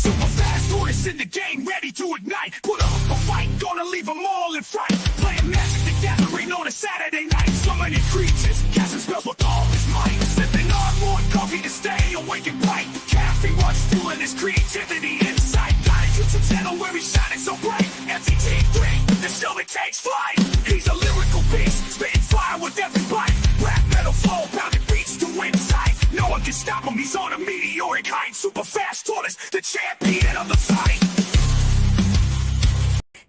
Super fast tortoise in the game, ready to ignite. Put up a fight, gonna leave them all in fright. Playing Magic the Gathering on a Saturday night. Summoning creatures, casting spells with all his might. Sipping on more coffee to stay awake and bright. Caffeine runs fueling his creativity inside. Got a YouTube channel where he's shining so bright. MTG3, the show that takes flight. He's a lyrical beast, spitting fire with every bite. Rap metal flow, pounding beats to inside. No one can stop him, he's on a meteoric height. Super fast tortoise, the champion of the fight.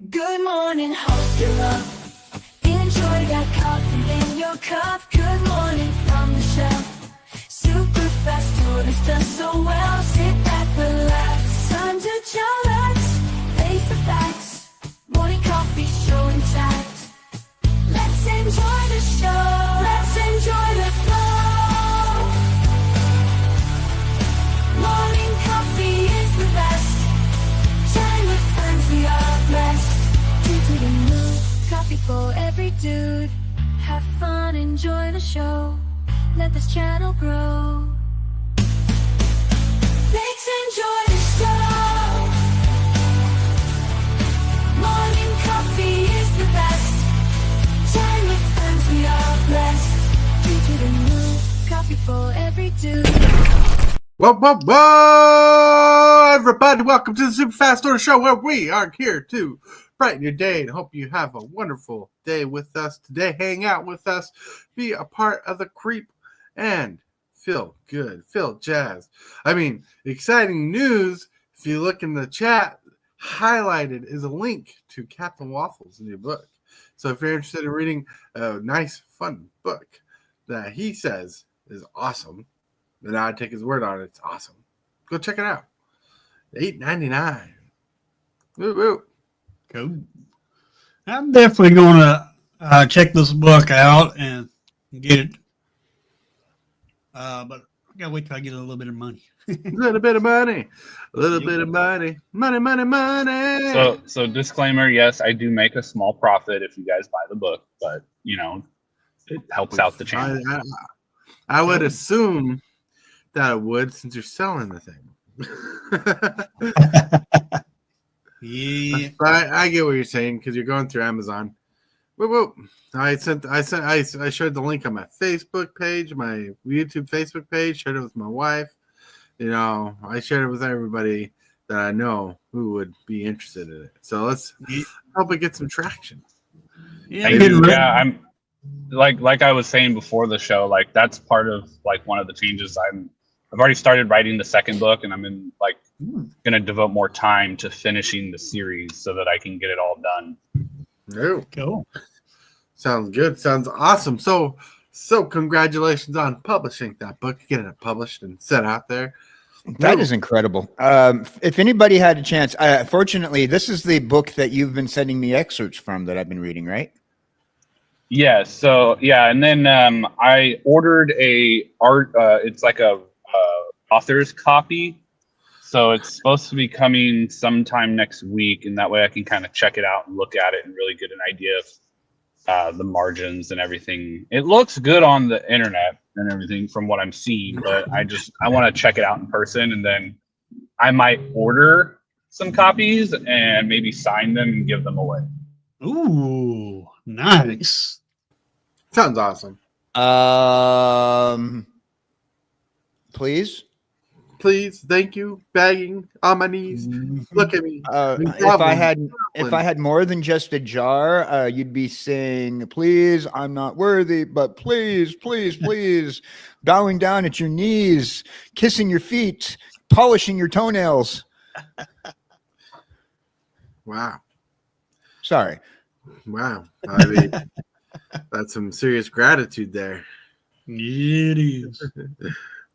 Good morning, hope you're up. Enjoy that coffee in your cup. Good morning from the shelf. Super fast tortoise does so well. Sit back, relax, time to chillax. Face the facts, morning coffee show intact. Let's enjoy the show, let's enjoy the flow. Morning coffee is the best. Chatting with friends, we are blessed. Into the mood, coffee for every dude. Have fun, enjoy the show. Let this channel grow. Let's enjoy the show. Morning coffee is the best. Chatting with friends, we are blessed. Into the mood, coffee for every dude. Whoa, everybody, welcome to the Super Fast Order Show, where we are here to brighten your day and hope you have a wonderful day with us today. Hang out with us, be a part of the creep, and feel good, feel jazzed. I mean, exciting news. If you look in the chat, highlighted is a link to Captain Waffles' new book. So if you're interested in reading a nice, fun book that he says is awesome, then I'd take his word on it. It's awesome. Go check it out. $8.99. Woo woo. Cool. I'm definitely going to check this book out and get it. But I got to wait till I get a little bit of money. A little bit of money. A little bit of money. Money, money, money. So disclaimer, yes, I do make a small profit if you guys buy the book, but, you know, it helps out the channel. I would assume that it would, since you're selling the thing. Yeah. But I get what you're saying because you're going through Amazon. Whoop, whoop. I showed the link on my Facebook page, my YouTube Facebook page, shared it with my wife. You know, I shared it with everybody that I know who would be interested in it. So let's hope it gets some traction. Yeah, I'm like I was saying before the show, like that's part of like one of the changes. I've already started writing the second book, and I'm in like gonna devote more time to finishing the series so that I can get it all done. No. Cool. Sounds good. Sounds awesome. So congratulations on publishing that book, getting it published and set out there. That is incredible. If anybody had a chance, fortunately, this is the book that you've been sending me excerpts from that I've been reading, right? Yeah. So yeah, and then I ordered it's like a author's copy. So it's supposed to be coming sometime next week, and that way I can kind of check it out and look at it and really get an idea of the margins and everything. It looks good on the internet and everything from what I'm seeing, but I want to check it out in person, and then I might order some copies and maybe sign them and give them away. Ooh, nice. Sounds awesome. Please. Please, thank you. Begging on my knees. Look at me. If I had more than just a jar, you'd be saying, "Please, I'm not worthy, but please, please, please," bowing down at your knees, kissing your feet, polishing your toenails. Wow. Sorry. Wow. I mean, that's some serious gratitude there. It is.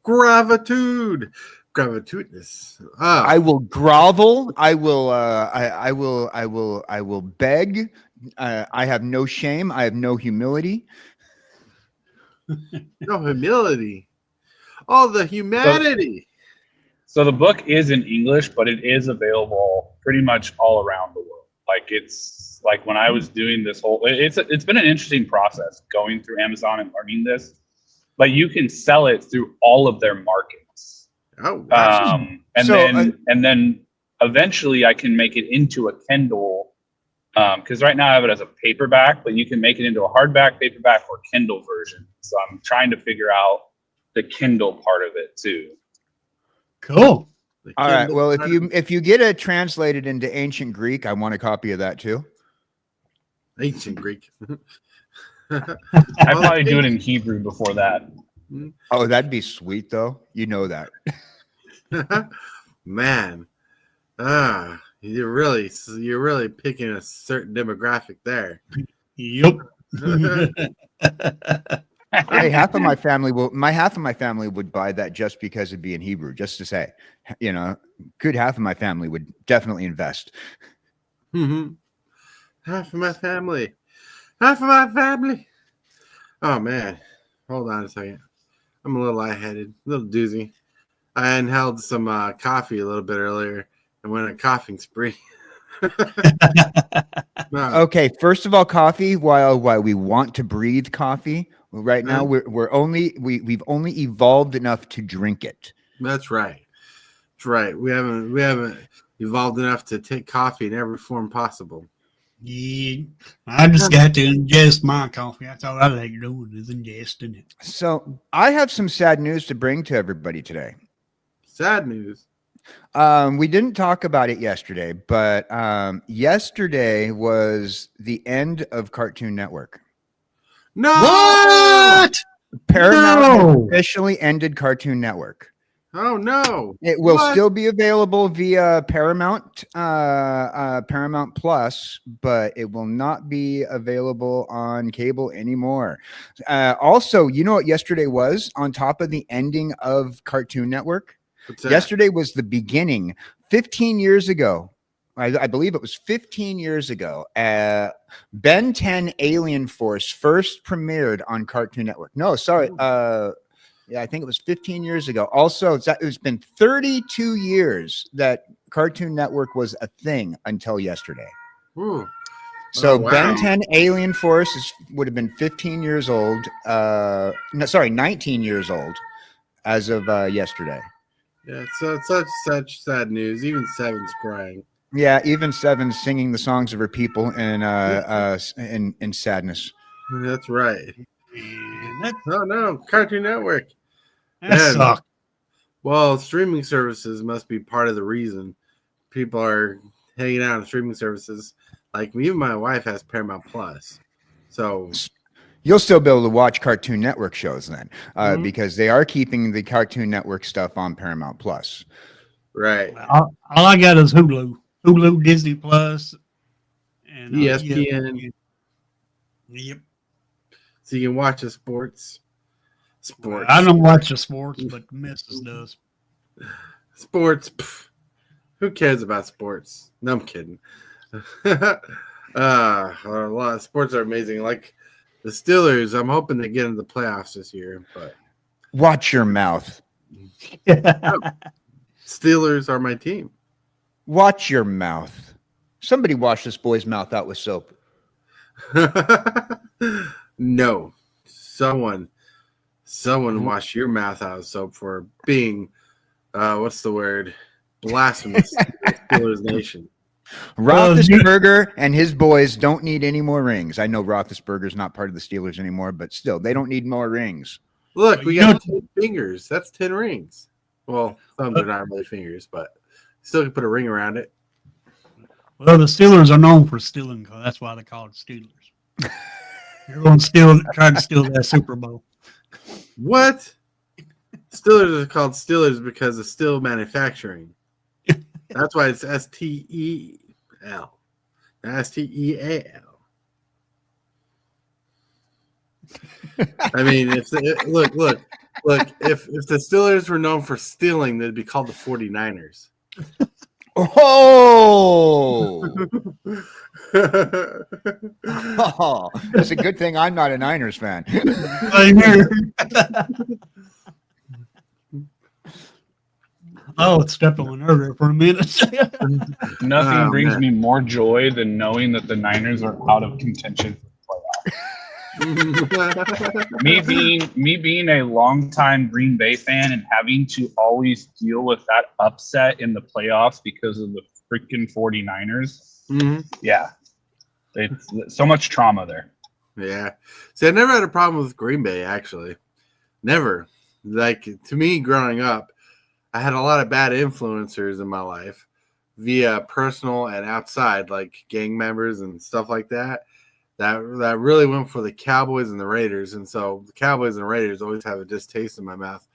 Gratitudinous. I will grovel. I will beg. I have no shame. I have no humility. No humility. Oh, the humanity. So the book is in English, but it is available pretty much all around the world. Like it's like when I was doing this whole, it's been an interesting process going through Amazon and learning this, but you can sell it through all of their markets. Oh, wow. And then eventually I can make it into a Kindle, because right now I have it as a paperback, but you can make it into a hardback, paperback, or Kindle version. So I'm trying to figure out the Kindle part of it too. Cool. All right. Well, if you get it translated into ancient Greek, I want a copy of that too. Ancient Greek. I'd probably do it in Hebrew before that. Oh, that'd be sweet, though. You know that. Man, you're really picking a certain demographic there. Yep. Hey, half of my family would buy that just because it'd be in Hebrew. Just to say, good half of my family would definitely invest. Mm-hmm. Half of my family. Oh man, hold on a second. I'm a little lightheaded, a little doozy. I inhaled some coffee a little bit earlier and went on a coughing spree. No. Okay, first of all, coffee. While we want to breathe coffee, right now we've only evolved enough to drink it. That's right. That's right. We haven't evolved enough to take coffee in every form possible. Yeah, I just got to ingest my coffee. That's all I like doing is ingesting it. So I have some sad news to bring to everybody today. Sad news. We didn't talk about it yesterday, but yesterday was the end of Cartoon Network. No. What? Paramount officially ended Cartoon Network. Oh no! It will still be available via Paramount Plus, but it will not be available on cable anymore. Also, you know what yesterday was on top of the ending of Cartoon Network? Yesterday was the beginning. 15 years ago, I believe it was 15 years ago, Ben 10 Alien Force first premiered on Cartoon Network. No, sorry. Yeah, I think it was 15 years ago. Also, it's been 32 years that Cartoon Network was a thing until yesterday. Ooh. So wow. Ben 10 Alien Force would have been 15 years old. 19 years old as of yesterday. Yeah, so it's such sad news. Even Seven's crying. Yeah, even Seven's singing the songs of her people in sadness. That's right. Man, Oh no, Cartoon Network. that sucks. Well, streaming services must be part of the reason people are hanging out on streaming services. Like me and my wife has Paramount Plus, so you'll still be able to watch Cartoon Network shows then, because they are keeping the Cartoon Network stuff on Paramount Plus. Right. All I got is Hulu, Disney Plus, and ESPN. Yep. So you can watch the sports. I don't watch the sports, but the missus does. Sports. Pff, who cares about sports? No, I'm kidding. A lot of sports are amazing. Like the Steelers, I'm hoping they get into the playoffs this year. But watch your mouth. Steelers are my team. Watch your mouth. Somebody wash this boy's mouth out with soap. No. Someone wash your mouth out of soap for being what's the word? Blasphemous to the Steelers nation. Roethlisberger and his boys don't need any more rings. I know Roethlisberger's not part of the Steelers anymore, but still, they don't need more rings. Look, we got 10 fingers. That's 10 rings. Well, some are not really fingers, but still can put a ring around it. Well, the Steelers are known for stealing. That's why they call it Steelers. You're going to try to steal that Super Bowl. What? Steelers are called Steelers because of steel manufacturing. That's why it's S-T-E-L. S-T-E-A-L. I mean, look, if the Steelers were known for stealing, they'd be called the 49ers. Oh, it's a good thing I'm not a Niners fan. Oh, stepped on her there for a minute. Nothing brings me more joy than knowing that the Niners are out of contention for the playoffs. me being a longtime Green Bay fan and having to always deal with that upset in the playoffs because of the freaking 49ers. Mm-hmm. Yeah. It's so much trauma there. Yeah. See, I never had a problem with Green Bay, actually. Never. Like, to me, growing up, I had a lot of bad influencers in my life via personal and outside, like gang members and stuff like that. That really went for the Cowboys and the Raiders. And so the Cowboys and Raiders always have a distaste in my mouth,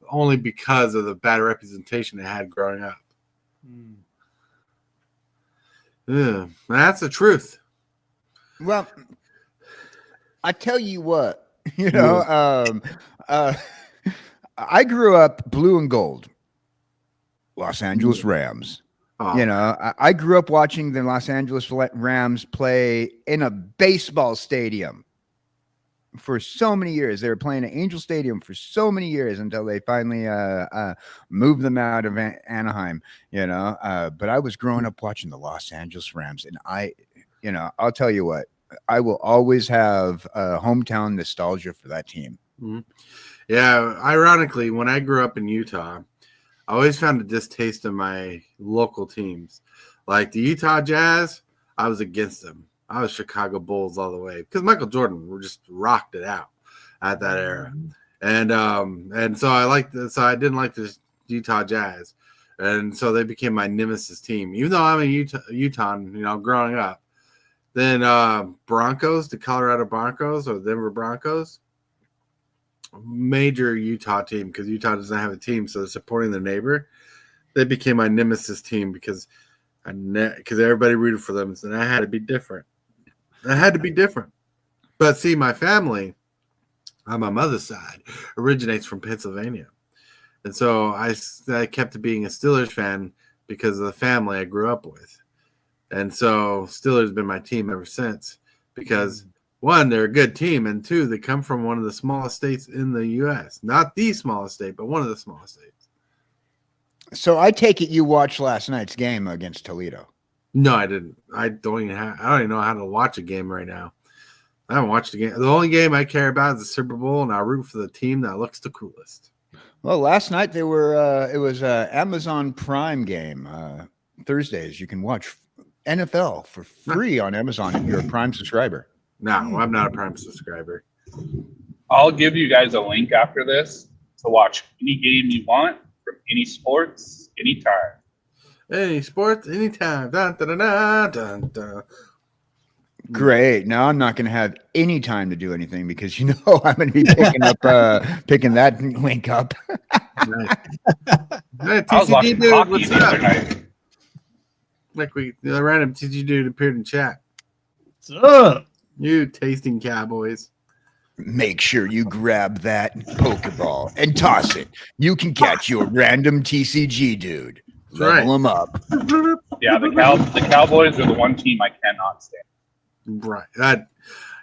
only because of the bad representation I had growing up. Yeah, that's the truth. Well, I tell you what, you know, I grew up blue and gold, Los Angeles Rams. Oh. You know, I grew up watching the Los Angeles Rams play in a baseball stadium for so many years. They were playing at Angel Stadium for so many years until they finally moved them out of Anaheim, you know. But I was growing up watching the Los Angeles Rams, and I'll tell you what, I will always have hometown nostalgia for that team. Mm-hmm. Yeah, ironically, when I grew up in Utah, I always found a distaste in my local teams. Like the Utah Jazz, I was against them. I was Chicago Bulls all the way because Michael Jordan just rocked it out at that era. And so I didn't like the Utah Jazz. And so they became my nemesis team, even though I'm a Utah, you know, growing up. Then Broncos, the Colorado Broncos or Denver Broncos, major Utah team because Utah doesn't have a team, so they're supporting their neighbor. They became my nemesis team because everybody rooted for them, and I had to be different. But see, my family on my mother's side originates from Pennsylvania, and so I kept being a Steelers fan because of the family I grew up with, and so Steelers have been my team ever since because. One, they're a good team, and two, they come from one of the smallest states in the U.S. Not the smallest state, but one of the smallest states. So I take it you watched last night's game against Toledo. No, I didn't. I don't even know how to watch a game right now. I haven't watched a game. The only game I care about is the Super Bowl, and I root for the team that looks the coolest. Well, last night they were. It was an Amazon Prime game. Thursdays you can watch NFL for free on Amazon if you're a Prime subscriber. No, I'm not a Prime subscriber. I'll give you guys a link after this to watch any game you want from any sports, anytime. Any sports, anytime. Dun, dun, dun, dun, dun. Great. Now I'm not going to have any time to do anything because you know I'm going to be picking that link up. Nice. Hey, I was watching dude, hockey what's the up? other night. Like the random TG dude appeared in chat. What's up? You tasting Cowboys. Make sure you grab that Pokeball and toss it. You can catch your random TCG dude. Level him up. Yeah, the Cowboys are the one team I cannot stand. Right.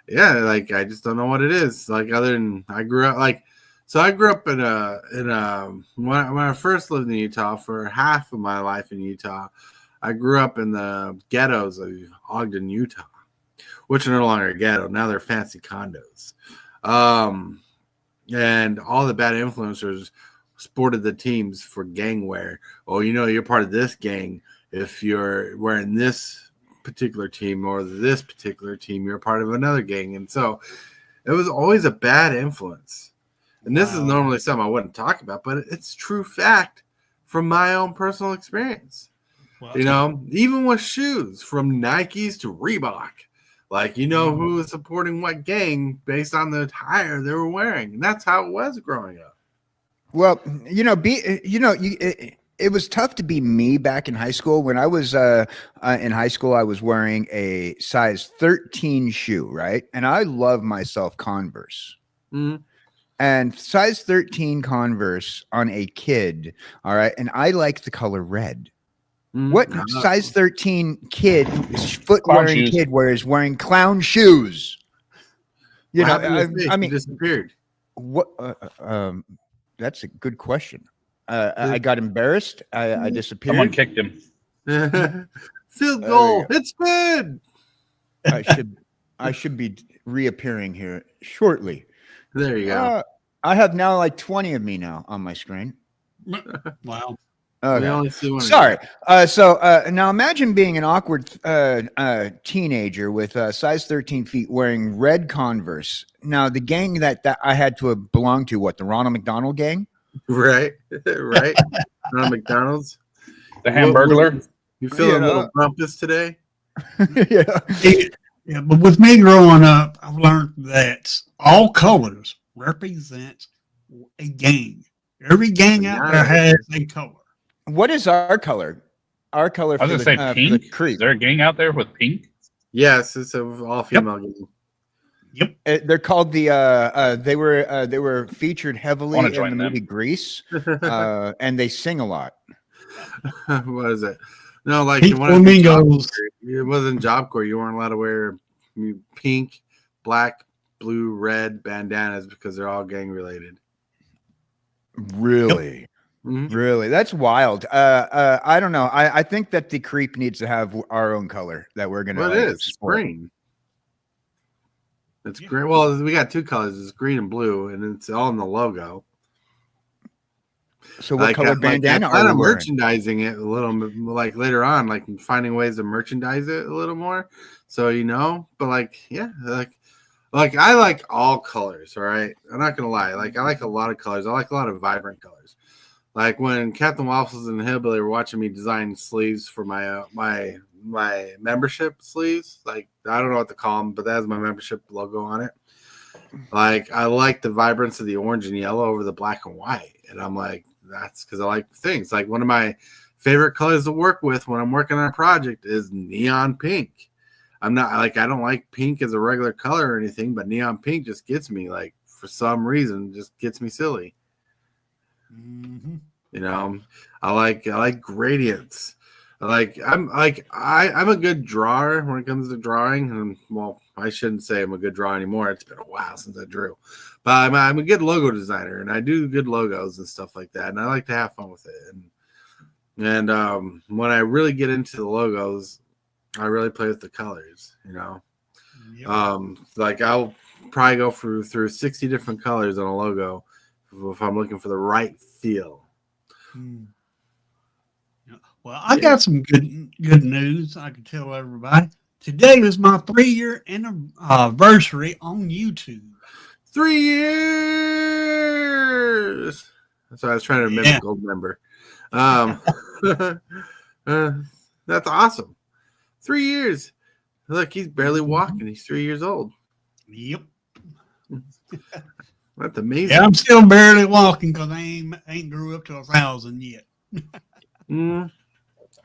Like I just don't know what it is. Like other than I grew up when I first lived in Utah for half of my life in Utah, I grew up in the ghettos of Ogden, Utah, which are no longer a ghetto. Now they're fancy condos. And all the bad influencers sported the teams for gang wear. Oh, you know, you're part of this gang. If you're wearing this particular team or this particular team, you're part of another gang. And so it was always a bad influence. And this is normally something I wouldn't talk about, but it's true fact from my own personal experience. Wow. You know, even with shoes from Nikes to Reebok, like, you know, who was supporting what gang based on the attire they were wearing. And that's how it was growing up. Well, it was tough to be me back in high school. When I was in high school, I was wearing a size 13 shoe, right? And I love myself Converse. Mm-hmm. And size 13 Converse on a kid, all right? And I like the color red. Mm-hmm. What size 13 kid, foot-wearing kid wearing clown shoes? You know, I mean, disappeared. What? That's a good question. I got embarrassed. I disappeared. Someone kicked him. Field goal. It's good. I should be reappearing here shortly. There you go. I have now like 20 of me now on my screen. Wow. We only see one. Sorry. So now imagine being an awkward teenager with size 13 feet wearing red Converse. Now, the gang that I had to belong to, what, the Ronald McDonald gang? Right, right. Ronald McDonald's. The Hamburglar. You feeling a little grumpus today? Yeah. Yeah, but with me growing up, I've learned that all colors represent a gang. Every gang out there has a color. What is our color? Our color I for was the, gonna say for the pink. creep. Is there a gang out there with pink? Yes, it's an all-female game. Yep. They're called the. They were featured heavily Wanna in the join them. movie Grease, and they sing a lot. What is it? No, like Pink you wanted to be Job flamingos. Corps. It wasn't Job Corps. You weren't allowed to wear pink, black, blue, red bandanas because they're all gang related. Really. Mhm. Really, that's wild. I don't know. I think that the creep needs to have our own color that we're gonna. Well, it is. It's sport. green. It's green. Well, we got two colors. It's green and blue, and it's all in the logo. So what color bandana I plan are on we wearing? merchandising it a little bit, like later on, like finding ways to merchandise it a little more. So but like I like all colors. All right, I'm not gonna lie. Like I like a lot of colors. I like a lot of vibrant colors. Like when Captain Waffles and Hillbilly were watching me design sleeves for my my membership sleeves. Like I don't know what to call them, but that has my membership logo on it. Like I like the vibrance of the orange and yellow over the black and white, and I'm like, that's because I like things. Like one of my favorite colors to work with when I'm working on a project is neon pink. I'm not like I don't like pink as a regular color or anything, but neon pink just gets me like for some reason just gets me silly. Mm-hmm. You know, I like gradients. I'm a good drawer when it comes to drawing, and well, I shouldn't say I'm a good drawer anymore. It's been a while since I drew, but I'm a good logo designer, and I do good logos and stuff like that, and I like to have fun with it. And when I really get into the logos, I really play with the colors. You know, Yep. like I'll probably go through 60 different colors on a logo if I'm looking for the right feel. Mm. Well, I got some good news I can tell everybody. Today is my 3-year anniversary on YouTube. 3 years. That's why I was trying to mimic Gold Member. That's awesome. 3 years. Look, he's barely walking. He's 3 years old. Yep. That's amazing. Yeah, I'm still barely walking because I ain't grew up to 1,000 yet.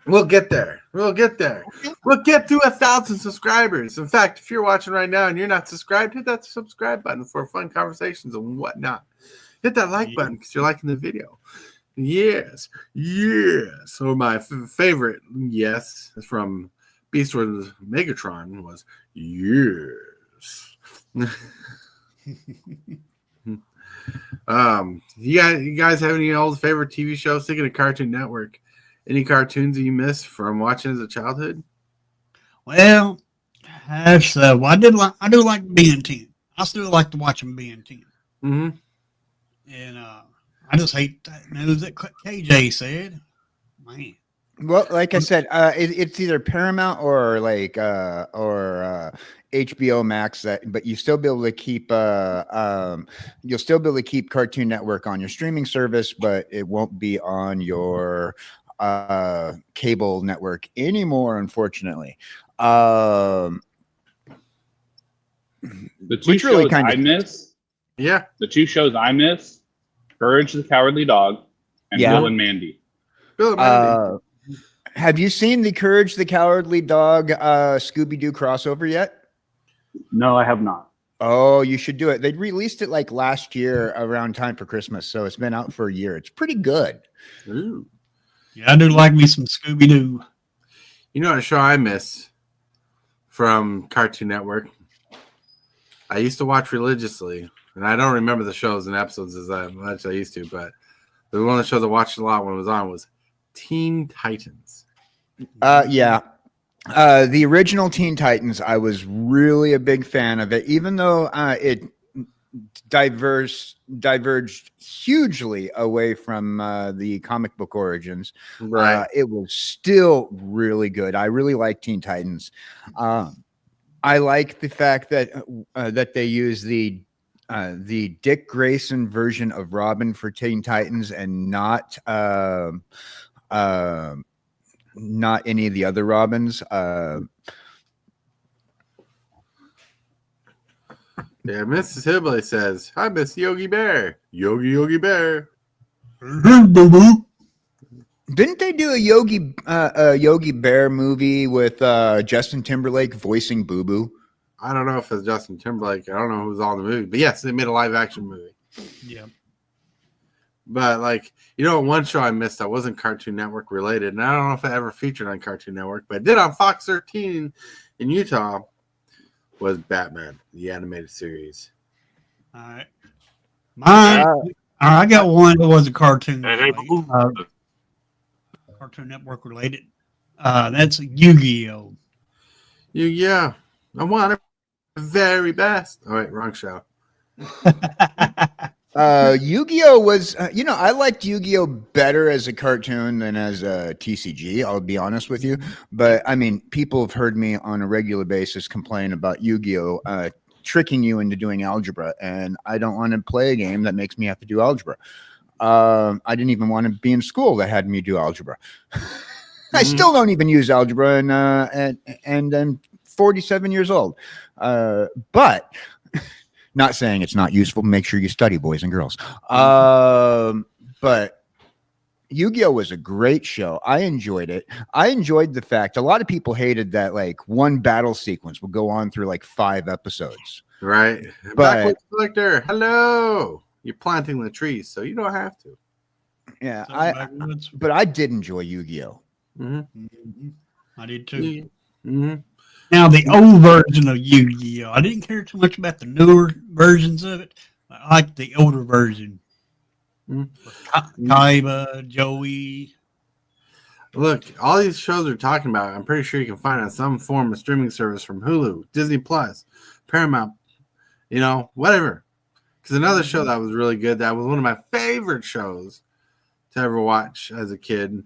We'll get there. We'll get there. We'll get to 1,000 subscribers. In fact, if you're watching right now and you're not subscribed, hit that subscribe button for fun conversations and whatnot. Hit that like button because you're liking the video. Yes. Yes. Or my favorite yes from Beast Wars Megatron was yes. You guys have any old favorite TV shows? Thinking of Cartoon Network. Any cartoons that you miss from watching as a childhood? Well, I do like Ben 10. I still like to watch them Ben 10. Mm-hmm. And I just hate that news that KJ said. Man. Well, like I said, it's either Paramount or like HBO Max. But you still be able to keep you'll still be able to keep Cartoon Network on your streaming service, but it won't be on your cable network anymore, unfortunately. The two Which really shows kind I of miss. Yeah. The two shows I miss: Courage the Cowardly Dog and Yeah. Bill and Mandy. Bill and Mandy. Have you seen the Courage the Cowardly Dog Scooby-Doo crossover yet? No, I have not. Oh, you should do it. They released it like last year around time for Christmas, so it's been out for a year. It's pretty good. Ooh. Yeah, I do like me some Scooby-Doo. You know what show I miss from Cartoon Network? I used to watch religiously, and I don't remember the shows and episodes as much as I used to, but the one of the shows I watched a lot when it was on was Teen Titans. Yeah. The original Teen Titans, I was really a big fan of it, even though it diverged hugely away from the comic book origins. Right. It was still really good. I really like Teen Titans. I like the fact that that they use the Dick Grayson version of Robin for Teen Titans and not any of the other Robins. Yeah, Mrs. Hillbilly says, "Hi, Miss Yogi Bear. Yogi Bear." Didn't they do a Yogi Bear movie with Justin Timberlake voicing Boo Boo? I don't know if it's Justin Timberlake. I don't know who's on the movie, but yes, they made a live action movie. Yeah. But one show I missed that wasn't Cartoon Network related, and I don't know if it ever featured on Cartoon Network, but it did on Fox 13 in Utah, was Batman, the animated series. All right. I got one that was a cartoon. Cartoon Network related. That's Yu-Gi-Oh. Yeah. I want it the very best. All right, wrong show. Yu-Gi-Oh was, I liked Yu-Gi-Oh better as a cartoon than as a TCG. I'll be honest with you, but I mean, people have heard me on a regular basis complain about Yu-Gi-Oh tricking you into doing algebra, and I don't want to play a game that makes me have to do algebra. I didn't even want to be in school that had me do algebra. I still don't even use algebra, and I'm 47 years old. But not saying it's not useful. Make sure you study, boys and girls. But Yu-Gi-Oh was a great show. I enjoyed it. I enjoyed the fact a lot of people hated that one battle sequence would go on through 5 episodes. Right. But Backwoods Collector, hello. You're planting the trees, so you don't have to. yeah, but I did enjoy Yu-Gi-Oh. I did too. Mm-hmm. Now, the old version of Yu-Gi-Oh! I didn't care too much about the newer versions of it. I like the older version. Kaiba, Joey. Look, all these shows we're talking about, I'm pretty sure you can find on some form of streaming service from Hulu, Disney Plus, Paramount, whatever. Because another show that was really good, that was one of my favorite shows to ever watch as a kid,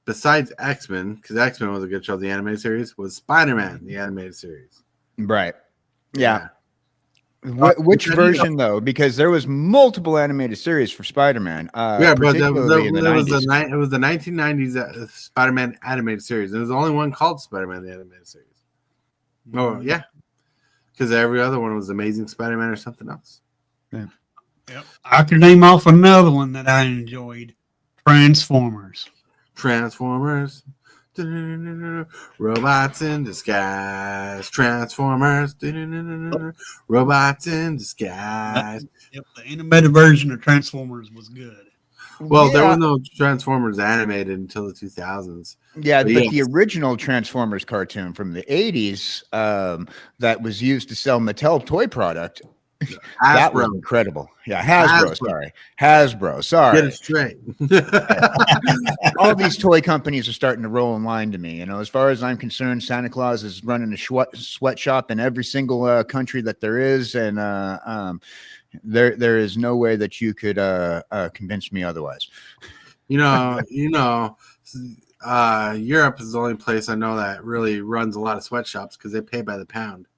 besides X-Men, because X-Men was a good show, the animated series, was Spider-Man, the animated series. Right. Yeah. Which version, though? Because there was multiple animated series for Spider-Man. But it was the 1990s Spider-Man animated series. There was only one called Spider-Man, the animated series. Oh, yeah. Because every other one was Amazing Spider-Man or something else. Yeah. Yep. I can name off another one that I enjoyed. Transformers. Robots in disguise. Transformers. Robots in disguise. Yep, the animated version of Transformers was good. Well, there were no Transformers animated until the 2000s. Yeah, but the original Transformers cartoon from the 80s that was used to sell Mattel toy product, that was incredible. Yeah, Hasbro, sorry. Get it straight. All these toy companies are starting to roll in line to me. As far as I'm concerned, Santa Claus is running a sweatshop in every single country that there is, and there is no way that you could convince me otherwise. Europe is the only place I know that really runs a lot of sweatshops because they pay by the pound.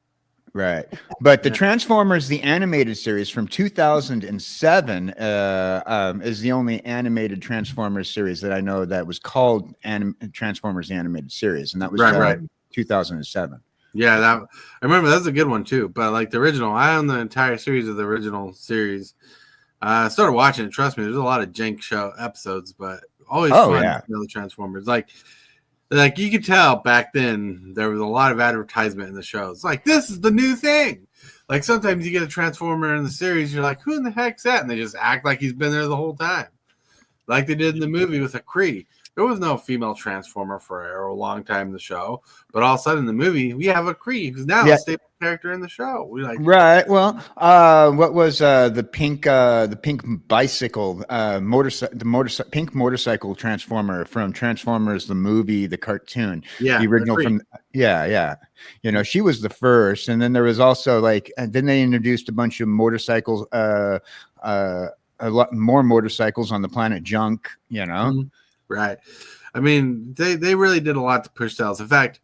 Right. But the Transformers, the animated series from 2007 is the only animated Transformers series that I know that was called Transformers the Animated Series. And that was 2007. Yeah, I remember that's a good one too. But the original, I own the entire series of the original series. I started watching it. Trust me, there's a lot of jank show episodes, but always fun to know the Transformers. Like you could tell back then there was a lot of advertisement in the shows. This is the new thing. Sometimes you get a Transformer in the series, you're like, who in the heck's that? And they just act like he's been there the whole time. Like they did in the movie with a Kree. There was no female Transformer for a long time in the show, but all of a sudden in the movie we have a Kree who's now a staple character in the show. We like right. Well, what was the pink bicycle pink motorcycle Transformer from Transformers the movie, the cartoon, the original from You know, she was the first, and then there was also and then they introduced a bunch of motorcycles, a lot more motorcycles on the planet Junk. You know, right? I mean, they really did a lot to push sales. In fact,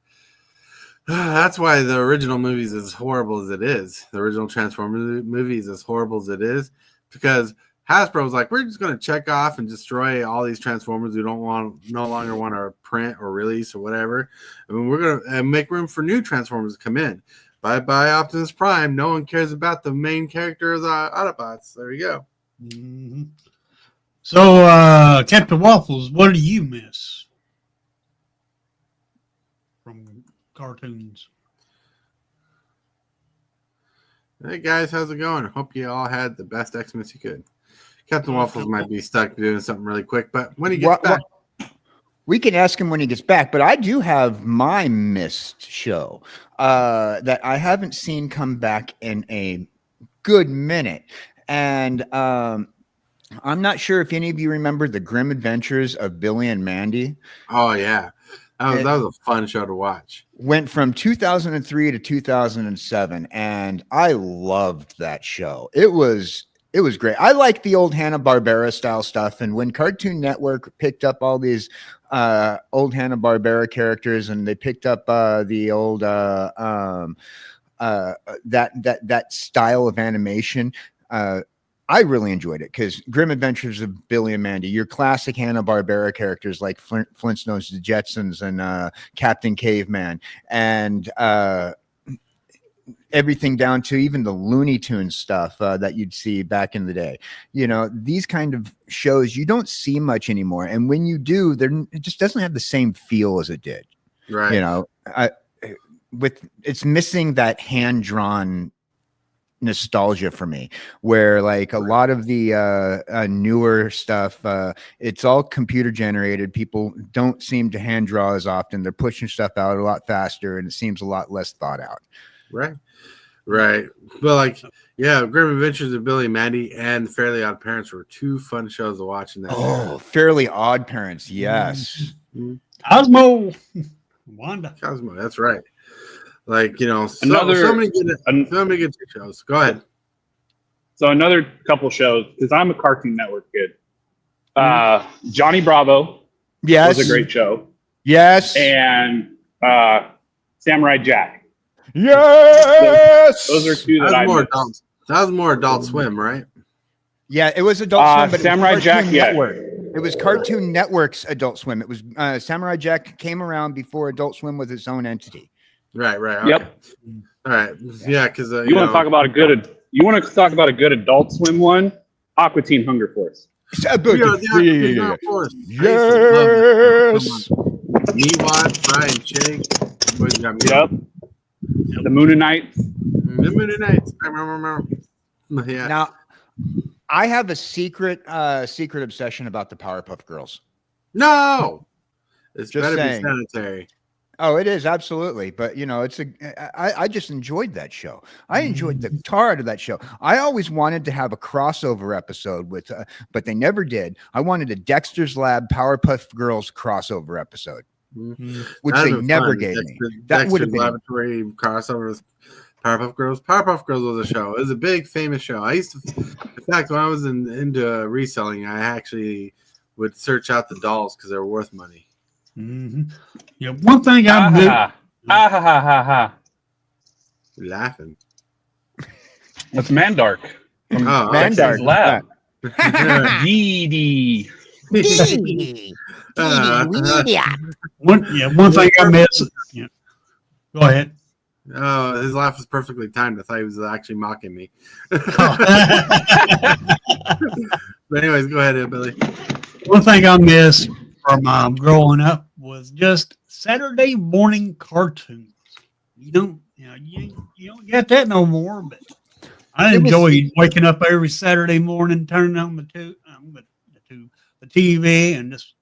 that's why the original movies is horrible as it is. The original Transformers movies as horrible as it is because Hasbro was like, we're just going to check off and destroy all these Transformers we no longer want to print or release or whatever. I mean, we're going to make room for new Transformers to come in. Bye-bye Optimus Prime. No one cares about the main character of the Autobots. There you go. Mm-hmm. So, Captain Waffles, what do you miss from cartoons? Hey, guys. How's it going? Hope you all had the best Xmas you could. Captain Waffles might be stuck doing something really quick, but when he gets back. We can ask him when he gets back, but I do have my missed show that I haven't seen come back in a good minute. And I'm not sure if any of you remember the Grim Adventures of Billy and Mandy. Oh, yeah. That was a fun show to watch. Went from 2003 to 2007, and I loved that show. It was great. I like the old Hanna-Barbera style stuff. And when Cartoon Network picked up all these old Hanna-Barbera characters, and they picked up the old that style of animation, I really enjoyed it because Grim Adventures of Billy and Mandy, your classic Hanna-Barbera characters like Flintstones, the Jetsons, and Captain Caveman, and everything down to even the Looney Tunes stuff that you'd see back in the day. You know, these kind of shows you don't see much anymore, and when you do, it just doesn't have the same feel as it did. Right. You know, it's missing that hand-drawn nostalgia for me, where like a lot of the newer stuff, it's all computer generated. People don't seem to hand draw as often. They're pushing stuff out a lot faster, and it seems a lot less thought out. Right. But like, yeah, Grim Adventures of Billy and Mandy and Fairly Odd Parents were two fun shows to watch in that. Oh, Fairly Odd Parents, yes. Mm-hmm. Cosmo, Wanda, Cosmo, that's right. Like, you know, so many good shows. Go ahead. So another couple shows, because I'm a Cartoon Network kid. Johnny Bravo, was a great show. Yes, and Samurai Jack. Yes, those are two that was more Adult Swim, right? Yeah, it was Adult Swim, but Samurai Jack, Network. It was Cartoon Network's Adult Swim. It was Samurai Jack came around before Adult Swim was its own entity. Right. Okay. Yep. All right. Yeah, because you want to talk about a good. You want to talk about a good Adult Swim one? Aqua Teen Hunger Force. Yes. Meatwad, Brian Shake. Yep. The Mooninites. The Mooninites. I remember. Yeah. Now, I have a secret obsession about the Powerpuff Girls. No, it's just better saying. Be sanitary. Oh, it is, absolutely. But, you know, I just enjoyed that show. I enjoyed the tar out of that show. I always wanted to have a crossover episode with, but they never did. I wanted a Dexter's Lab Powerpuff Girls crossover episode, which they never gave me. That would have been laboratory crossover with Powerpuff Girls. Powerpuff Girls was a show. It was a big, famous show. I used to, in fact, when I was into reselling, I actually would search out the dolls because they were worth money. Mm-hmm. Yeah, one thing I laughing. That's Mandark. Mandark Lab. Dee. One thing I missed. Yeah. Go ahead. Oh, his laugh was perfectly timed. I thought he was actually mocking me. But anyways, go ahead, Billy. One thing I missed from growing up was just Saturday morning cartoons. You don't get that no more. But I enjoy waking up every Saturday morning, turning on the TV, and just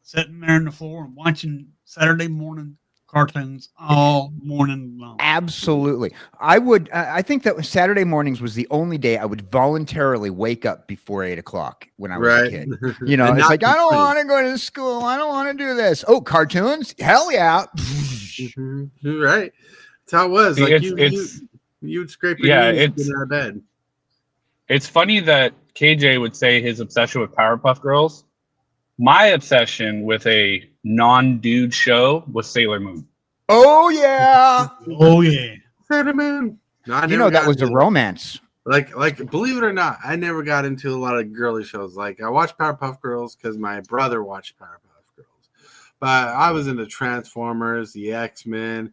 sitting there on the floor and watching Saturday morning cartoons all morning long. Absolutely. I think that Saturday mornings was the only day I would voluntarily wake up before 8 o'clock when I was a kid. You know, And it's not like, I don't complain. want to go to school. I don't want to do this. Oh, cartoons? Hell yeah. Right. That's how it was. See, Like it's you'd scrape your yeah, knees and it's get out of bed. it's funny that KJ would say his obsession with Powerpuff Girls. My obsession with a non-dude show was Sailor Moon. Oh, yeah. Oh yeah. Sailor Moon. No, I You never know, that got was a into it. romance. Like, believe it or not, I never got into a lot of girly shows. Like, I watched Powerpuff Girls because my brother watched Powerpuff Girls, but I was into Transformers, the X-Men,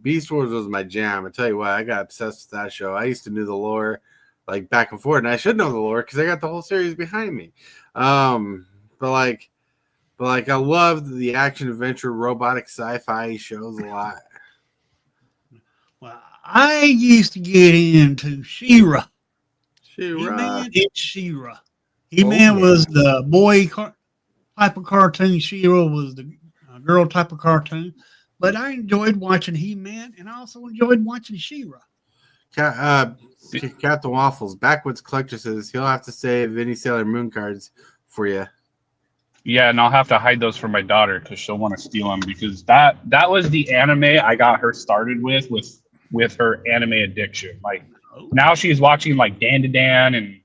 Beast Wars was my jam. I tell you what, I got obsessed with that show. I used to know the lore, like back and forth, and I should know the lore because I got the whole series behind me. But I loved the action adventure, robotic sci-fi shows a lot. Well, I used to get into She-Ra. She-Ra. He-Man and She-Ra. He-Man yeah. was the boy type of cartoon. She-Ra was the girl type of cartoon. But I enjoyed watching He-Man, and I also enjoyed watching She-Ra. Captain Waffles, Backwoods Collector says he'll have to save any Sailor Moon cards for you. Yeah, and I'll have to hide those for my daughter because she'll want to steal them, because that was the anime I got her started with her anime addiction. Like, now she's watching like Dan to Dan and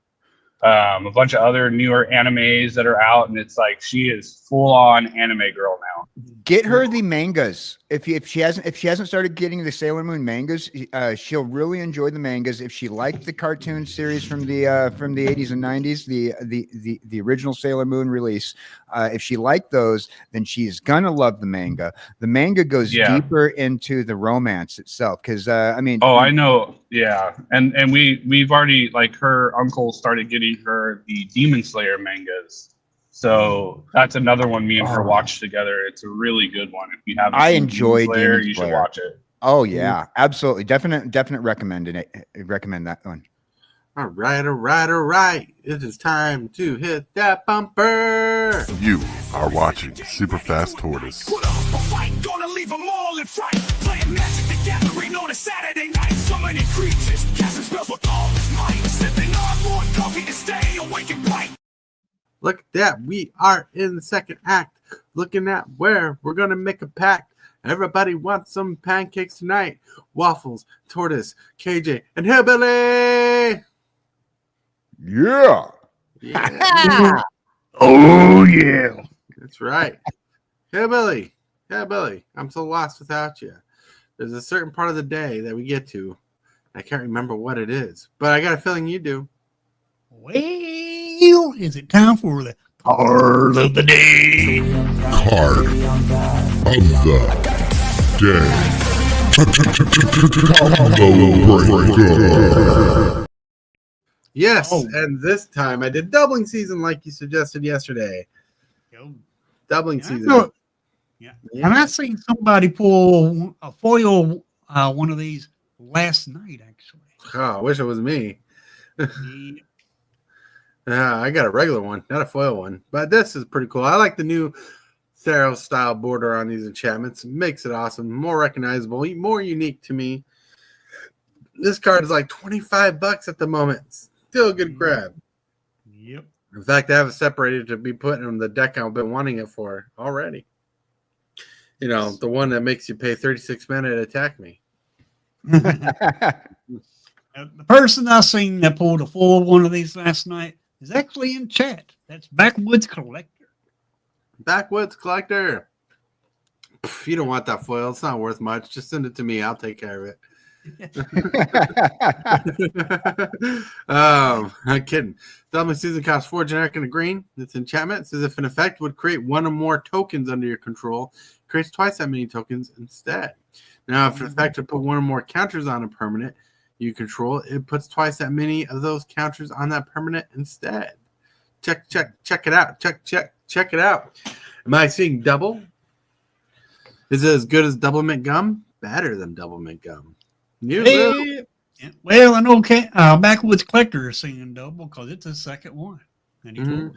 a bunch of other newer animes that are out, and it's like she is full on anime girl now. Get her the mangas. If she hasn't started getting the Sailor Moon mangas, she'll really enjoy the mangas. If she liked the cartoon series from the 80s and 90s, the original Sailor Moon release, if she liked those, then she's gonna love the manga. The manga goes deeper into the romance itself, because I mean, I know, yeah, and we've already, like, her uncle started getting her the Demon Slayer mangas. So that's another one me and her watched together. It's a really good one. If you haven't seen enjoy Demon Slayer, Demon you Slayer. should watch it. Oh yeah, absolutely, definite recommend that one. All right. It is time to hit that bumper. You are watching Super Fast Tortoise. Put up a fight, gonna leave them all in fright. Playing Magic the Gathering on a Saturday night. Summoning creatures, casting spells with all his might. Sipping on more coffee to stay awake and bright. Look at that. We are in the second act, looking at where we're going to make a pact. Everybody wants some pancakes tonight. Waffles, Tortoise, KJ, and Hillbilly. Yeah. Yeah. Oh yeah. That's right. Hillbilly, I'm so lost without you. There's a certain part of the day that we get to. I can't remember what it is, but I got a feeling you do. Well, is it time for the card of the day? Card of the day. Yes, Oh. and this time I did doubling season like you suggested yesterday. Doubling Yeah, I season. know. Yeah. And I seen somebody pull a foil one of these last night, actually. Oh, I wish it was me. Yeah. I got a regular one, not a foil one. But this is pretty cool. I like the new Thero style border on these enchantments. It makes it awesome, more recognizable, more unique to me. This card is like $25 at the moment. Still a good grab. Yep. In fact, I have it separated to be put in the deck I've been wanting it for already. You know, the one that makes you pay 36 mana to attack me. The person I seen that pulled a full one of these last night is actually in chat. That's Backwoods Collector. Backwoods Collector. Pff, you don't want that foil. It's not worth much. Just send it to me. I'll take care of it. I'm kidding. Doubling season costs 4 generic and a green. It's enchantment. It says if an effect would create one or more tokens under your control, it creates twice that many tokens instead. Now, if an effect would put one or more counters on a permanent you control, it puts twice that many of those counters on that permanent instead. Check it out. Check it out. Am I seeing double? Is it as good as double mint gum? Better than double mint gum. Yeah. Well, I know Backwoods Collector is seeing double because it's his second one. And he pulled.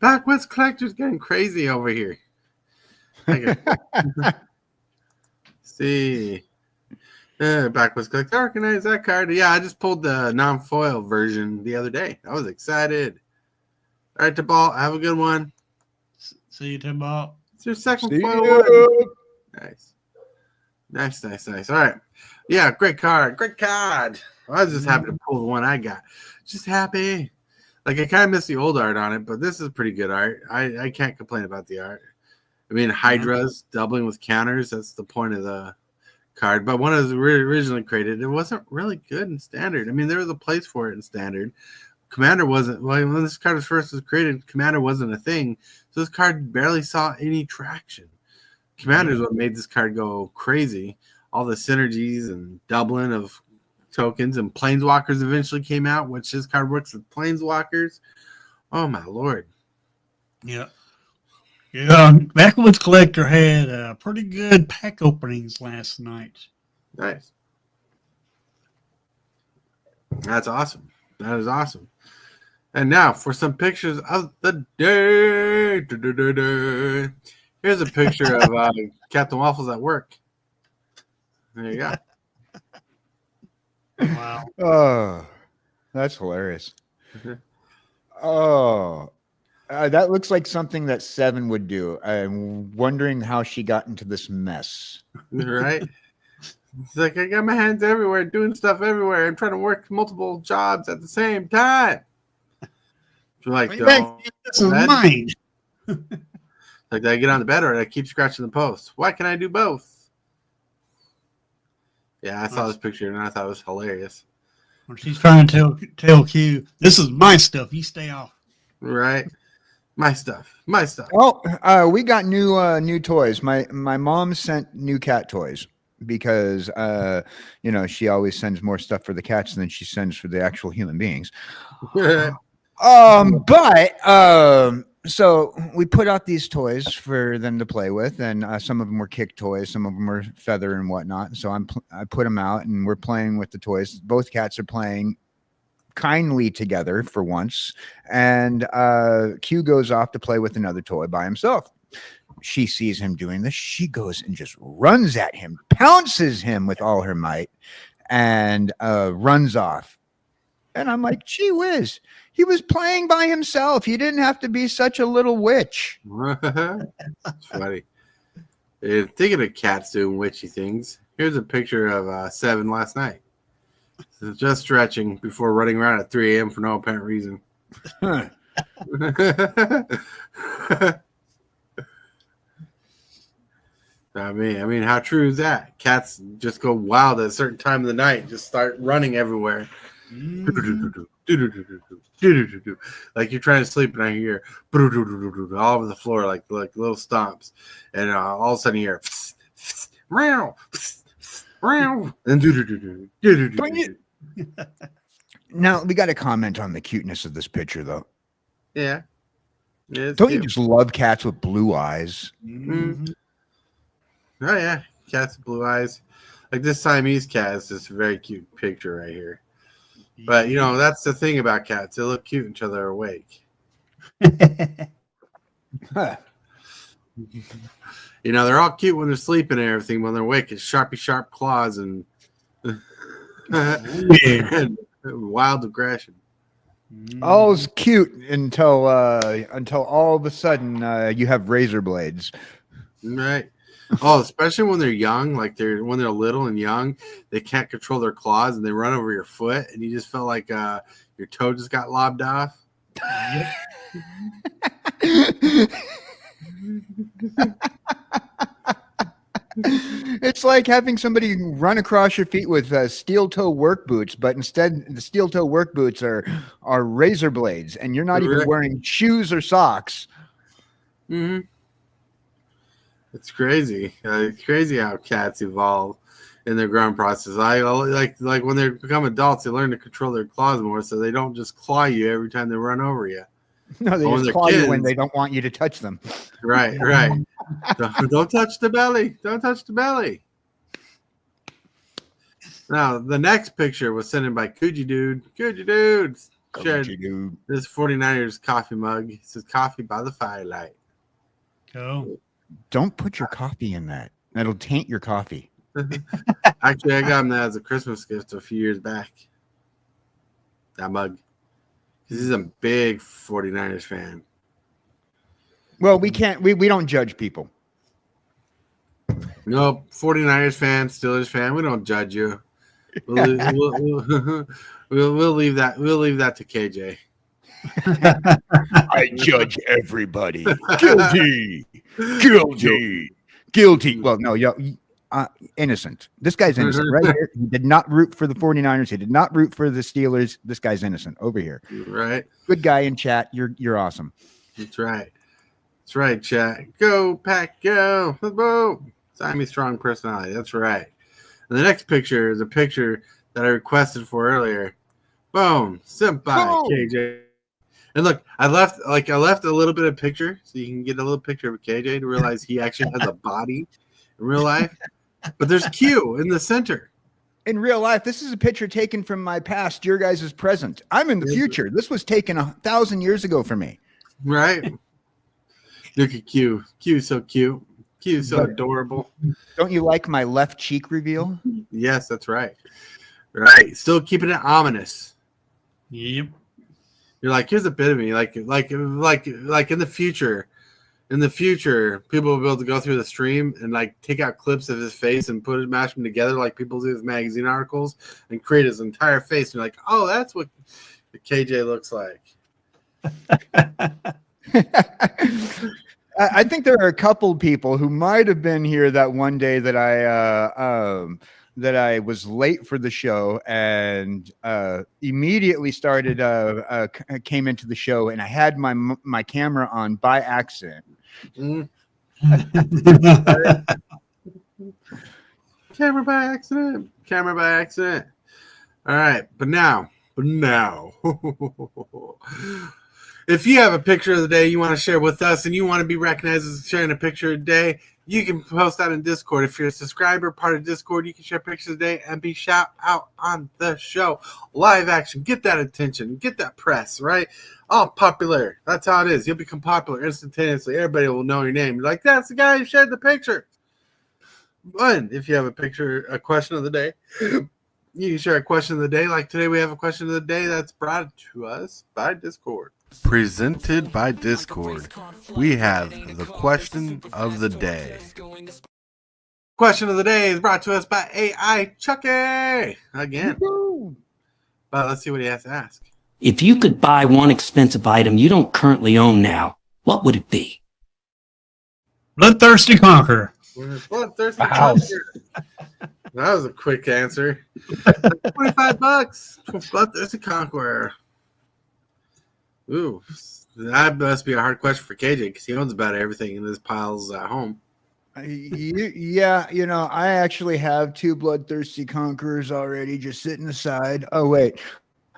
Backwoods collector's getting crazy over here. See. Backwoods collector, organize that card. Yeah, I just pulled the non-foil version the other day. I was excited. All right, Tibalt, have a good one. See you, Tibalt. It's your second See foil ya. one. Nice. All right. Yeah, great card. Great card. I was just happy to pull the one I got. Just happy. Like, I kind of miss the old art on it, but this is pretty good art. I can't complain about the art. I mean, Hydras doubling with counters. That's the point of the card. But when it was originally created, it wasn't really good in Standard. I mean, there was a place for it in Standard. Commander wasn't. Well, when this card first was created, Commander wasn't a thing. So this card barely saw any traction. Commander is what made this card go crazy. All the synergies and doubling of tokens, and Planeswalkers eventually came out, which this card works with Planeswalkers. Oh my lord! Yeah. Backwoods Collector had pretty good pack openings last night. Nice. That's awesome. That is awesome. And now for some pictures of the day. Here's a picture of Captain Waffles at work. There you go. Wow. Oh, that's hilarious. Oh, that looks like something that Seven would do. I'm wondering how she got into this mess. Right? It's like, I got my hands everywhere, doing stuff everywhere. I'm trying to work multiple jobs at the same time. Like, This is mine. Like, I get on the bed or I keep scratching the post. Why can I do both? Yeah, I saw this picture and I thought it was hilarious. When she's trying to tell Q, this is my stuff. You stay off. Right? My stuff. Oh, we got new toys. My mom sent new cat toys because she always sends more stuff for the cats than she sends for the actual human beings. So we put out these toys for them to play with, and some of them were kick toys, some of them were feather and whatnot. So I put them out, and we're playing with the toys. Both cats are playing kindly together for once, and Q goes off to play with another toy by himself. She sees him doing this. She goes and just runs at him, pounces him with all her might, and runs off. And I'm like, gee whiz, he was playing by himself. You didn't have to be such a little witch. It's funny. Thinking of cats doing witchy things, here's a picture of Seven last night. So just stretching before running around at 3 a.m. for no apparent reason. I mean, how true is that? Cats just go wild at a certain time of the night, just start running everywhere. Like you're trying to sleep and I hear all over the floor like little stomps, and all of a sudden you hear and now we got to comment on the cuteness of this picture, though. Yeah, don't you just love cats with blue eyes? Mm-hmm. Oh yeah, cats with blue eyes. Like this Siamese cat is just a very cute picture right here. But, that's the thing about cats. They look cute until they're awake. They're all cute when they're sleeping and everything. When they're awake, it's sharp claws and, and wild aggression. All's cute until all of a sudden you have razor blades. Right. Oh, especially when they're young, when they're little and young, they can't control their claws and they run over your foot, and you just felt like your toe just got lobbed off. It's like having somebody run across your feet with steel toe work boots, but instead the steel toe work boots are razor blades, and you're not even wearing shoes or socks. Mm-hmm. It's crazy. It's crazy how cats evolve in their growing process. Like when they become adults, they learn to control their claws more, so they don't just claw you every time they run over you. No, they just claw you when they don't want you to touch them. Right. Don't touch the belly. Don't touch the belly. Now, the next picture was sent in by kjcowboydan. shared Dude. this 49ers coffee mug. It says coffee by the firelight. Cool. Don't put your coffee in that. That'll taint your coffee. Actually, I got him that as a Christmas gift a few years back. That mug. Because he's a big 49ers fan. Well, we don't judge people. Nope. 49ers fan, Steelers fan. We don't judge you. We'll leave that. We'll leave that to KJ. I judge everybody. Guilty. Guilty. Guilty. Well, no, innocent. This guy's innocent right here. He did not root for the 49ers. He did not root for the Steelers. This guy's innocent over here. Right. Good guy in chat. You're awesome. That's right. That's right, chat. Go, Pack, go. Boom. Siamese strong personality. That's right. And the next picture is a picture that I requested for earlier. Boom. Sent by KJ. And look, I left a little bit of picture so you can get a little picture of KJ to realize he actually has a body in real life. But there's Q in the center. In real life, this is a picture taken from my past, your guys' present. I'm in the future. This was taken 1,000 years ago for me. Right? Look at Q. Q's so cute. Q's so adorable. Don't you like my left cheek reveal? Yes, that's right. Right. Still keeping it ominous. Yep. You're like, here's a bit of me. Like in the future. In the future, people will be able to go through the stream and like take out clips of his face and mash them together like people do with magazine articles and create his entire face. And you're like, oh, that's what the KJ looks like. I think there are a couple people who might have been here that one day that I was late for the show and immediately came into the show, and I had my camera on by accident. Mm. Camera by accident. Camera by accident. All right, but now. If you have a picture of the day you want to share with us and you want to be recognized as sharing a picture of the day, you can post that in Discord. If you're a subscriber, part of Discord, you can share pictures of the day and be shout out on the show. Live action. Get that attention. Get that press, right? All popular. That's how it is. You'll become popular instantaneously. Everybody will know your name. You're like, that's the guy who shared the picture. But if you have a question of the day, you can share a question of the day. Like today, we have a question of the day that's brought to us by Discord. Presented by Discord, we have the question of the day. Question of the day is brought to us by AI Chucky again. But let's see what he has to ask. If you could buy one expensive item you don't currently own now, what would it be? Bloodthirsty Conqueror. Bloodthirsty A house. Conqueror. That was a quick answer. $25. Bloodthirsty Conqueror. Ooh, that must be a hard question for KJ because he owns about everything in his piles at home. Yeah, I actually have 2 bloodthirsty conquerors already just sitting aside. Oh, wait.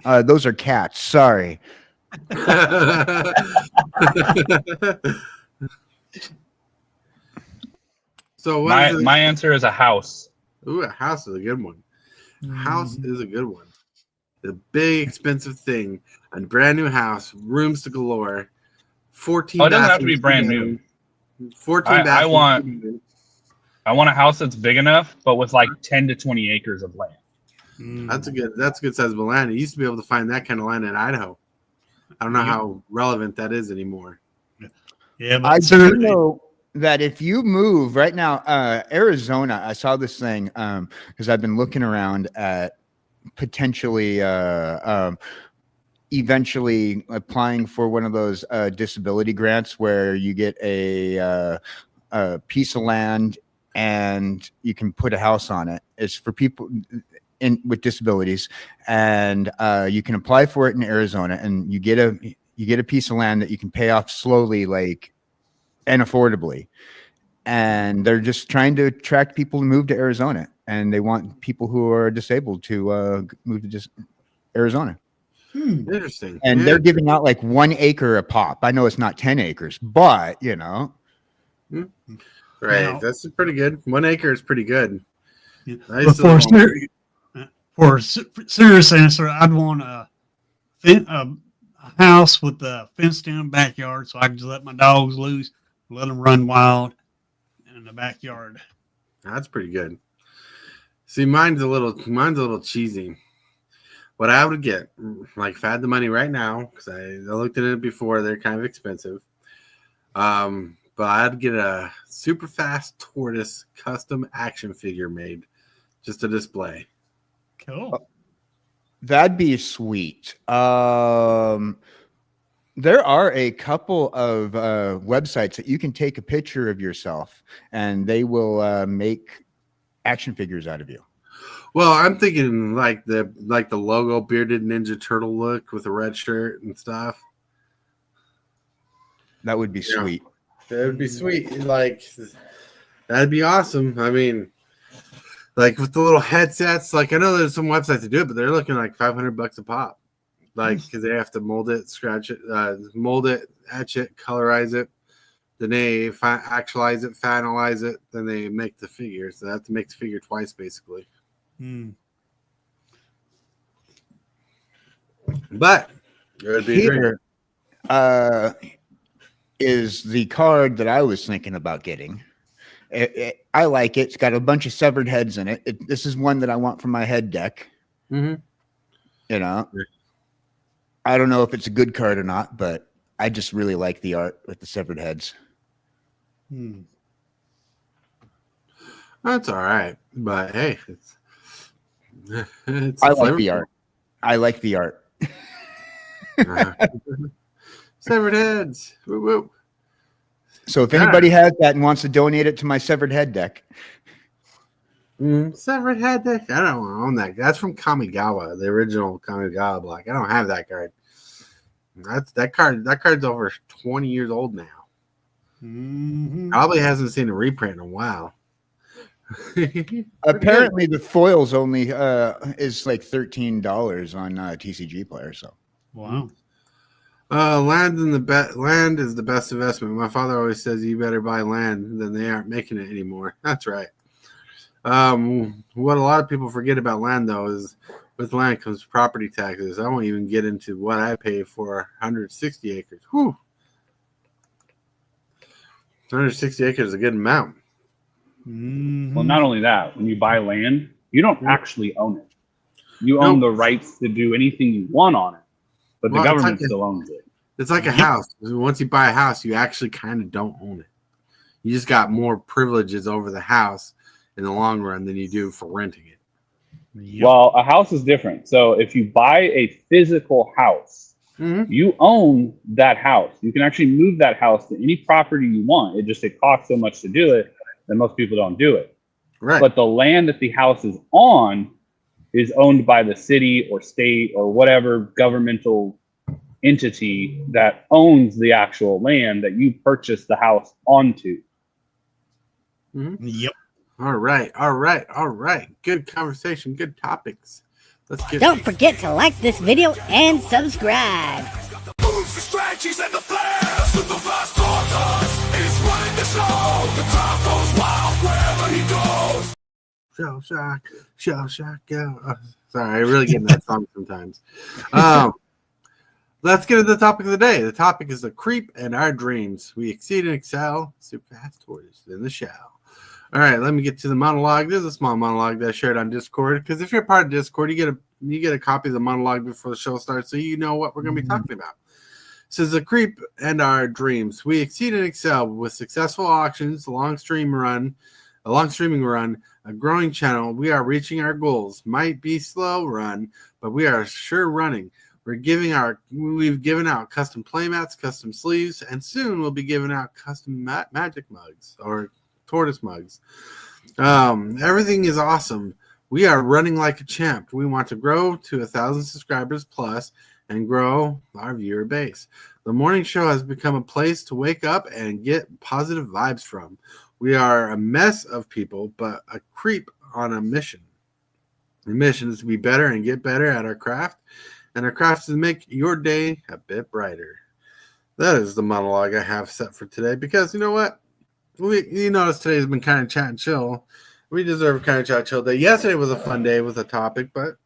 Those are cats. Sorry. So my answer is a house. Ooh, a house is a good one. House is a good one. The big expensive thing. A brand new house, rooms to galore. 14 Oh, it doesn't have to bathrooms be brand new. 14 I bathrooms. I want a house that's big enough, but with like 10 to 20 acres of land. That's a good size of land. You used to be able to find that kind of land in Idaho. I don't know how relevant that is anymore. Yeah, but I do know that if you move right now, Arizona, I saw this thing because I've been looking around at potentially eventually applying for one of those disability grants where you get a piece of land and you can put a house on it. It's for people with disabilities, and you can apply for it in Arizona, and you get a piece of land that you can pay off slowly, and affordably. And they're just trying to attract people to move to Arizona, and they want people who are disabled to move to Arizona. Interesting. And they're giving out 1 acre a pop. I know it's not 10 acres, but Right. Now- That's pretty good. 1 acre is pretty good. But for serious answer, I'd want a a house with a fenced in backyard, so I can just let my dogs loose, let them run wild in the backyard. That's pretty good. See, mine's a little cheesy. What I would get, like if I had the money right now, because I looked at it before, they're kind of expensive. But I'd get a super fast tortoise custom action figure made just to display. Cool. That'd be sweet. There are a couple of websites that you can take a picture of yourself and they will make action figures out of you. Well, I'm thinking like the logo bearded Ninja Turtle look with a red shirt and stuff. That would be sweet. That would be sweet. Like that'd be awesome. I mean, like with the little headsets, like I know there's some websites that do it, but they're looking like $500 a pop. Like because they have to mold it, scratch it, etch it, colorize it. Then they actualize it, finalize it. Then they make the figure. So they have to make the figure twice, basically. But it would be Here is the card that I was thinking about getting. I like it. It's got a bunch of severed heads in it. This is one that I want for my head deck. Mm-hmm. You know, I don't know if it's a good card or not, but I just really like the art with the severed heads. That's all right. But hey, it's I like the art. I like the art. Severed heads. Woo woo. So if anybody has that and wants to donate it to my severed head deck, severed head deck. I don't want to own that. That's from Kamigawa, the original Kamigawa block. I don't have that card. That card's over 20 years old now. Probably hasn't seen a reprint in a while. apparently the foils only is like $13 on TCG Player. So wow. Land is the best investment. My father always says you better buy land than they aren't making it anymore. That's right. What a lot of people forget about land though is with land comes property taxes. I won't even get into what I pay for 160 acres. Whew. 160 acres is a good amount. Well, not only that, when you buy land, you don't actually own it. You own the rights to do anything you want on it, but the government still owns it. It's like a house. Once you buy a house, you actually kind of don't own it. You just got more privileges over the house in the long run than you do for renting it. Yep. Well, a house is different. So if you buy a physical house, you own that house. You can actually move that house to any property you want. It costs so much to do it that most people don't do it. Right. But the land that the house is on is owned by the city or state or whatever governmental entity that owns the actual land that you purchased the house onto. Yep. All right. Good conversation, good topics. Let's get. Don't forget to like this video and subscribe. The moves, the strategies, and the flares. With the vast tortoise, he's running the show. The crowd goes wild wherever he goes. Show shock, go. Sorry, I really get in that song sometimes. Let's get to the topic of the day. The topic is the creep and our dreams. We exceed and excel. Super fast tortoise in the shell. All right, let me get to the monologue. There's a small monologue that I shared on Discord because if you're part of Discord, you get a copy of the monologue before the show starts, so you know what we're going to be talking about. It says the creep and our dreams. We exceed and excel with successful auctions, a long streaming run, a growing channel. We are reaching our goals. Might be slow run, but we are sure running. We've given out custom playmats, custom sleeves, and soon we'll be giving out custom magic mugs or tortoise mugs. Everything is awesome. We are running like a champ. We want to grow to 1,000 subscribers plus and grow our viewer base. The morning show has become a place to wake up and get positive vibes from. We are a mess of people, but a creep on a mission. The mission is to be better and get better at our craft, and our craft is to make your day a bit brighter. That is the monologue I have set for today because you know what? You notice today's been kind of chat and chill. We deserve a kind of chat and chill day. Yesterday was a fun day with a topic, but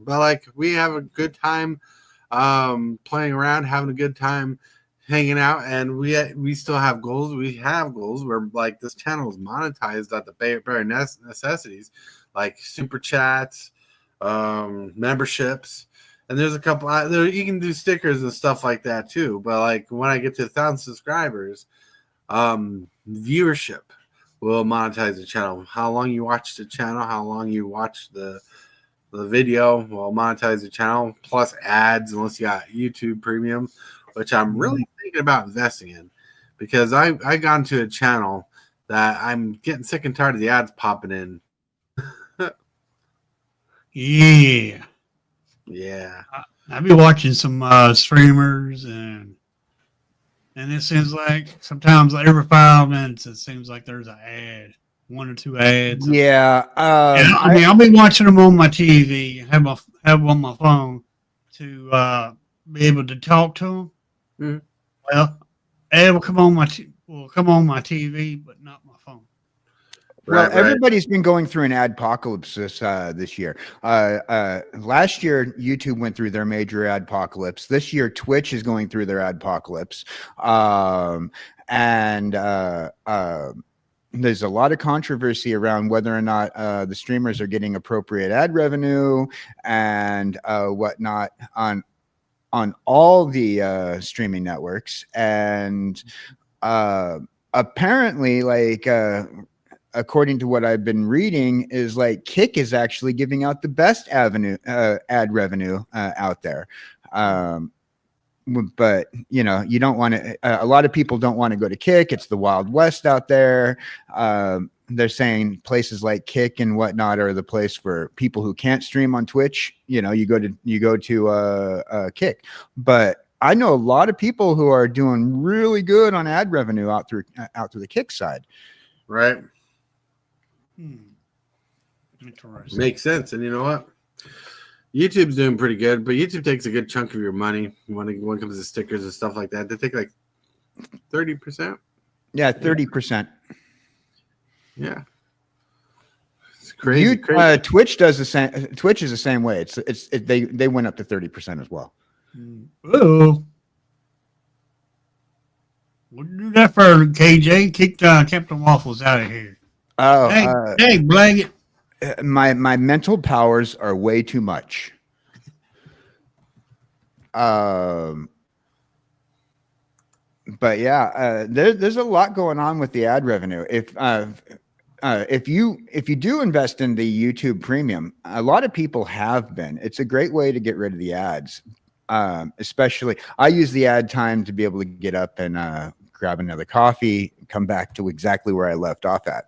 like we have a good time playing around, having a good time, hanging out, and we still have goals. We have goals where like this channel is monetized at the bare necessities, like super chats, memberships, and there's a couple. You can do stickers and stuff like that too. But like when I get to 1,000 subscribers, viewership will monetize the channel. How long you watch the channel, how long you watch the video will monetize the channel, plus ads unless you got YouTube Premium, which I'm really thinking about investing in, because I got into a channel that I'm getting sick and tired of the ads popping in. Yeah. I've been watching some streamers, and it seems like sometimes every 5 minutes it seems like there's an ad, 1 or 2 ads. Yeah, I mean, I'll be watching them on my TV, have them on my phone to be able to talk to them. Mm-hmm. Well, ad will come on my TV, but not my phone. Well, everybody's been going through an adpocalypse this year. Last year, YouTube went through their major adpocalypse. This year, Twitch is going through their adpocalypse. There's a lot of controversy around whether or not the streamers are getting appropriate ad revenue and whatnot on all the streaming networks. And apparently, like, according to what I've been reading, is like Kick is actually giving out the best ad revenue out there. But you know, you don't want to. A lot of people don't want to go to Kick. It's the Wild West out there. They're saying places like Kick and whatnot are the place for people who can't stream on Twitch. You know, you go to Kick. But I know a lot of people who are doing really good on ad revenue out through the Kick side. Right. Interesting. Makes sense. And you know what? YouTube's doing pretty good, but YouTube takes a good chunk of your money when it comes to stickers and stuff like that. They take like 30%. Yeah, 30%. Yeah, it's crazy. Twitch does the same. Twitch is the same way. They went up to 30% as well. Oh, we'll do that for KJ. Kick Captain Waffles out of here. Oh, hey, Blvd. My mental powers are way too much. But yeah, there's a lot going on with the ad revenue. If you do invest in the YouTube Premium, a lot of people have been. It's a great way to get rid of the ads. Especially, I use the ad time to be able to get up and grab another coffee, come back to exactly where I left off at.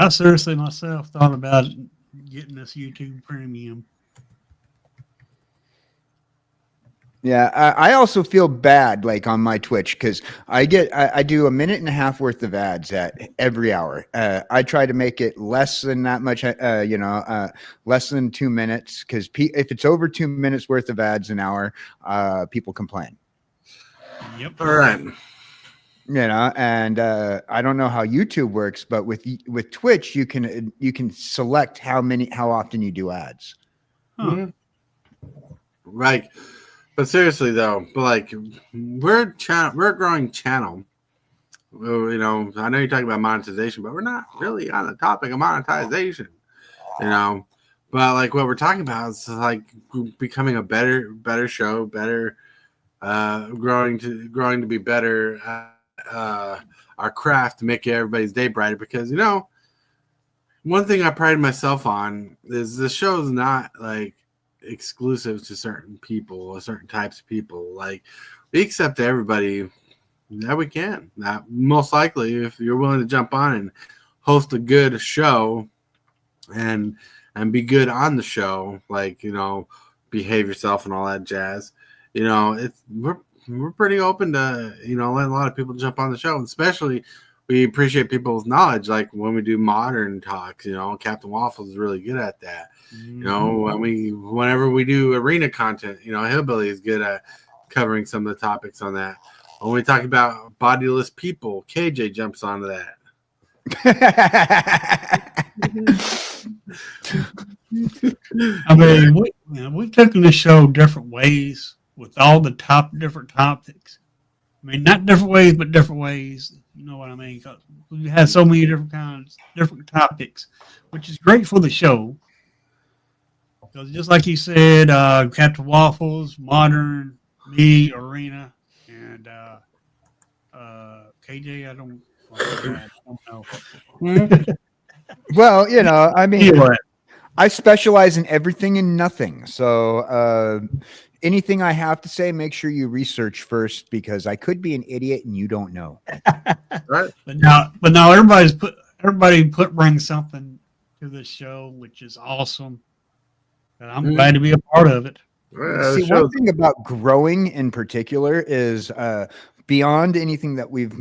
I seriously myself thought about getting this YouTube Premium. Yeah, I also feel bad, like on my Twitch, because I do 1.5 minutes worth of ads at every hour. I try to make it less than that much, less than 2 minutes, because if it's over 2 minutes worth of ads an hour, people complain. Yep. All right. You know, and I don't know how YouTube works, but with Twitch, you can select how often you do ads. Huh. Right. But seriously though, we're a growing channel. You know, I know you're talking about monetization, but we're not really on the topic of monetization. You know, but like what we're talking about is like becoming a better show, growing to be better. Our craft to make everybody's day brighter, because you know, one thing I pride myself on is the show is not like exclusive to certain people or certain types of people. Like, we accept everybody that we can. Now, most likely, if you're willing to jump on and host a good show and be good on the show, like, you know, behave yourself and all that jazz, you know, we're pretty open to, you know, letting a lot of people jump on the show. Especially, we appreciate people's knowledge. Like when we do modern talks, you know, Captain Waffles is really good at that. You know, whenever we do arena content, you know, Hillbilly is good at covering some of the topics on that. When we talk about bodiless people, KJ jumps onto that. I mean, we've taken the show different ways with all the different topics. I mean, not different ways, but different ways. You know what I mean? 'Cause we had so many different kinds, different topics, which is great for the show. Because just like you said, Captain Waffles, Modern, me, Arena, and KJ, I don't know. Well, you know, I mean, Anyway. I specialize in everything and nothing. So anything I have to say, make sure you research first, because I could be an idiot and you don't know. Right. But now everybody brings something to this show, which is awesome. And I'm glad to be a part of it. See, one thing about growing in particular is beyond anything that we've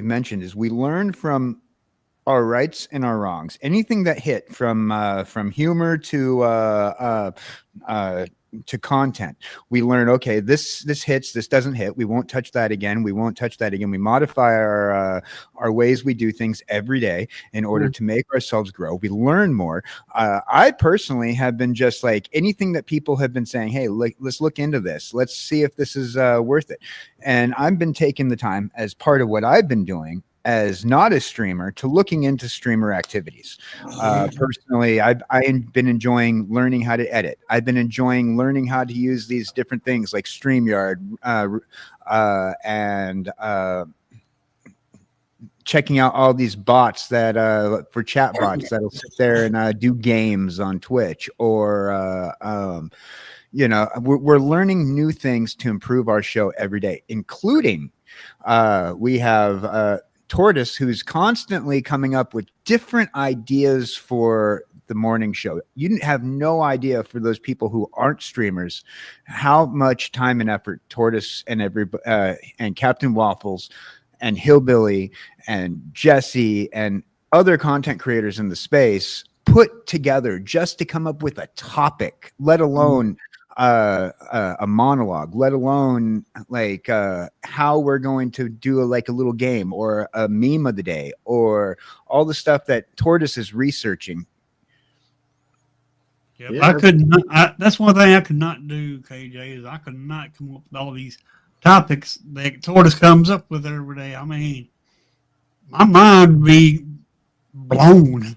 mentioned is we learn from our rights and our wrongs. Anything that hit from humor to content, we learn, okay, this hits, this doesn't hit. We won't touch that again. We won't touch that again. We modify our ways we do things every day in order to make ourselves grow. We learn more. I personally have been just like anything that people have been saying, hey, let's look into this. Let's see if this is worth it. And I've been taking the time as part of what I've been doing as not a streamer to looking into streamer activities. Personally, I've been enjoying learning how to edit. I've been enjoying learning how to use these different things like StreamYard and checking out all these bots that for chat bots that'll sit there and do games on Twitch, or you know, we're learning new things to improve our show every day, including we have Tortoise, who's constantly coming up with different ideas for the morning show. You have no idea, for those people who aren't streamers, how much time and effort Tortoise and and Captain Waffles and Hillbilly and Jesse and other content creators in the space put together just to come up with a topic, let alone a monologue, let alone like how we're going to do a little game or a meme of the day, or all the stuff that Tortoise is researching. Yeah, I could not. That's one thing I could not do, KJ, is I could not come up with all these topics that Tortoise comes up with every day. I mean, my mind would be blown.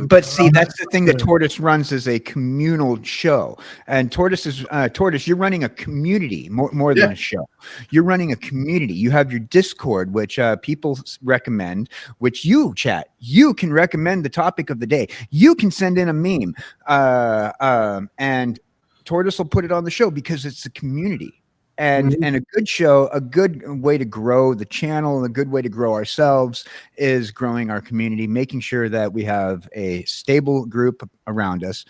But see, that's the thing that Tortoise runs as a communal show, and Tortoise is Tortoise. You're running a community more than a show. You're running a community. You have your Discord, which people recommend, which you chat. You can recommend the topic of the day. You can send in a meme, and Tortoise will put it on the show because it's a community. And a good show, a good way to grow the channel, and a good way to grow ourselves is growing our community, making sure that we have a stable group around us,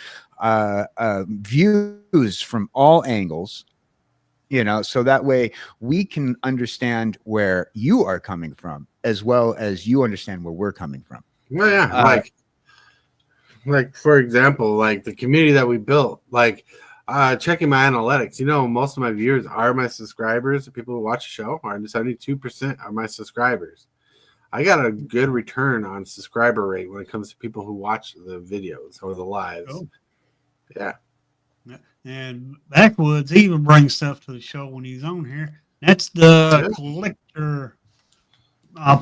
views from all angles, you know, so that way we can understand where you are coming from as well as you understand where we're coming from. Well, yeah, like for example, like the community that we built, like checking my analytics, you know, most of my viewers are my subscribers. The people who watch the show are 72% are my subscribers. I got a good return on subscriber rate when it comes to people who watch the videos or the lives. Oh. Yeah. And Backwoods, he even brings stuff to the show when he's on here. That's the collector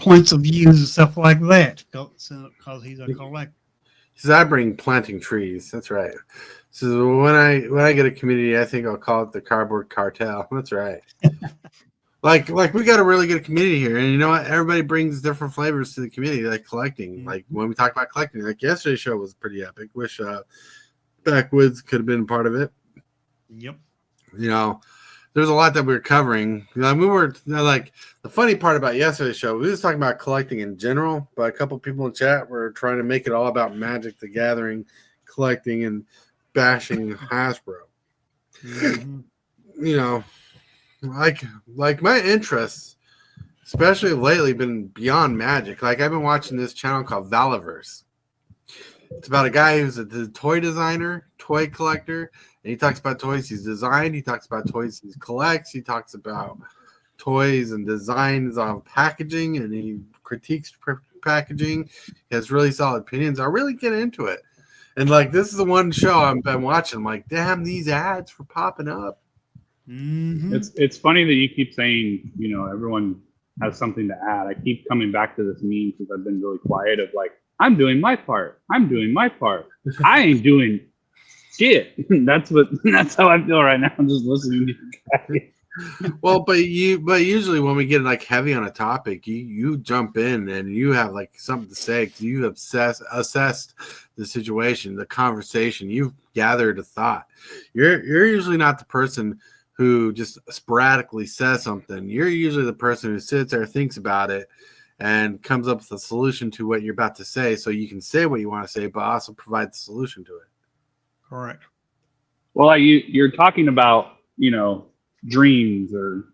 points of views and stuff like that, because he's a collector. Says I bring planting trees. That's right. So when I get a community, I think I'll call it the Cardboard Cartel. That's right. like we got a really good community here, and you know what? Everybody brings different flavors to the community, like collecting. Like when we talk about collecting, like yesterday's show was pretty epic. Wish Backwoods could have been part of it. Yep. You know, there's a lot that we were covering. You know, we were like, the funny part about yesterday's show, we was talking about collecting in general, but a couple people in chat were trying to make it all about Magic the Gathering, collecting, and bashing Hasbro. You know, like my interests, especially lately, been beyond Magic. Like I've been watching this channel called Valiverse. It's about a guy who's a toy designer, toy collector, and he talks about toys he's designed. He talks about toys he collects. He talks about toys and designs on packaging, and he critiques packaging. He has really solid opinions. I really get into it. And like this is the one show I've been watching. I'm like, damn, these ads for popping up. Mm-hmm. It's funny that you keep saying, everyone has something to add. I keep coming back to this meme because I've been really quiet of like, I'm doing my part. I'm doing my part. I ain't doing shit. That's how I feel right now. I'm just listening to you guys. Well, but usually when we get like heavy on a topic, you jump in and you have like something to say because you have assessed the situation, the conversation. You've gathered a thought. You're usually not the person who just sporadically says something. You're usually the person who sits there, thinks about it, and comes up with a solution to what you're about to say, so you can say what you want to say, but also provide the solution to it. Correct. Well, you're talking about dreams or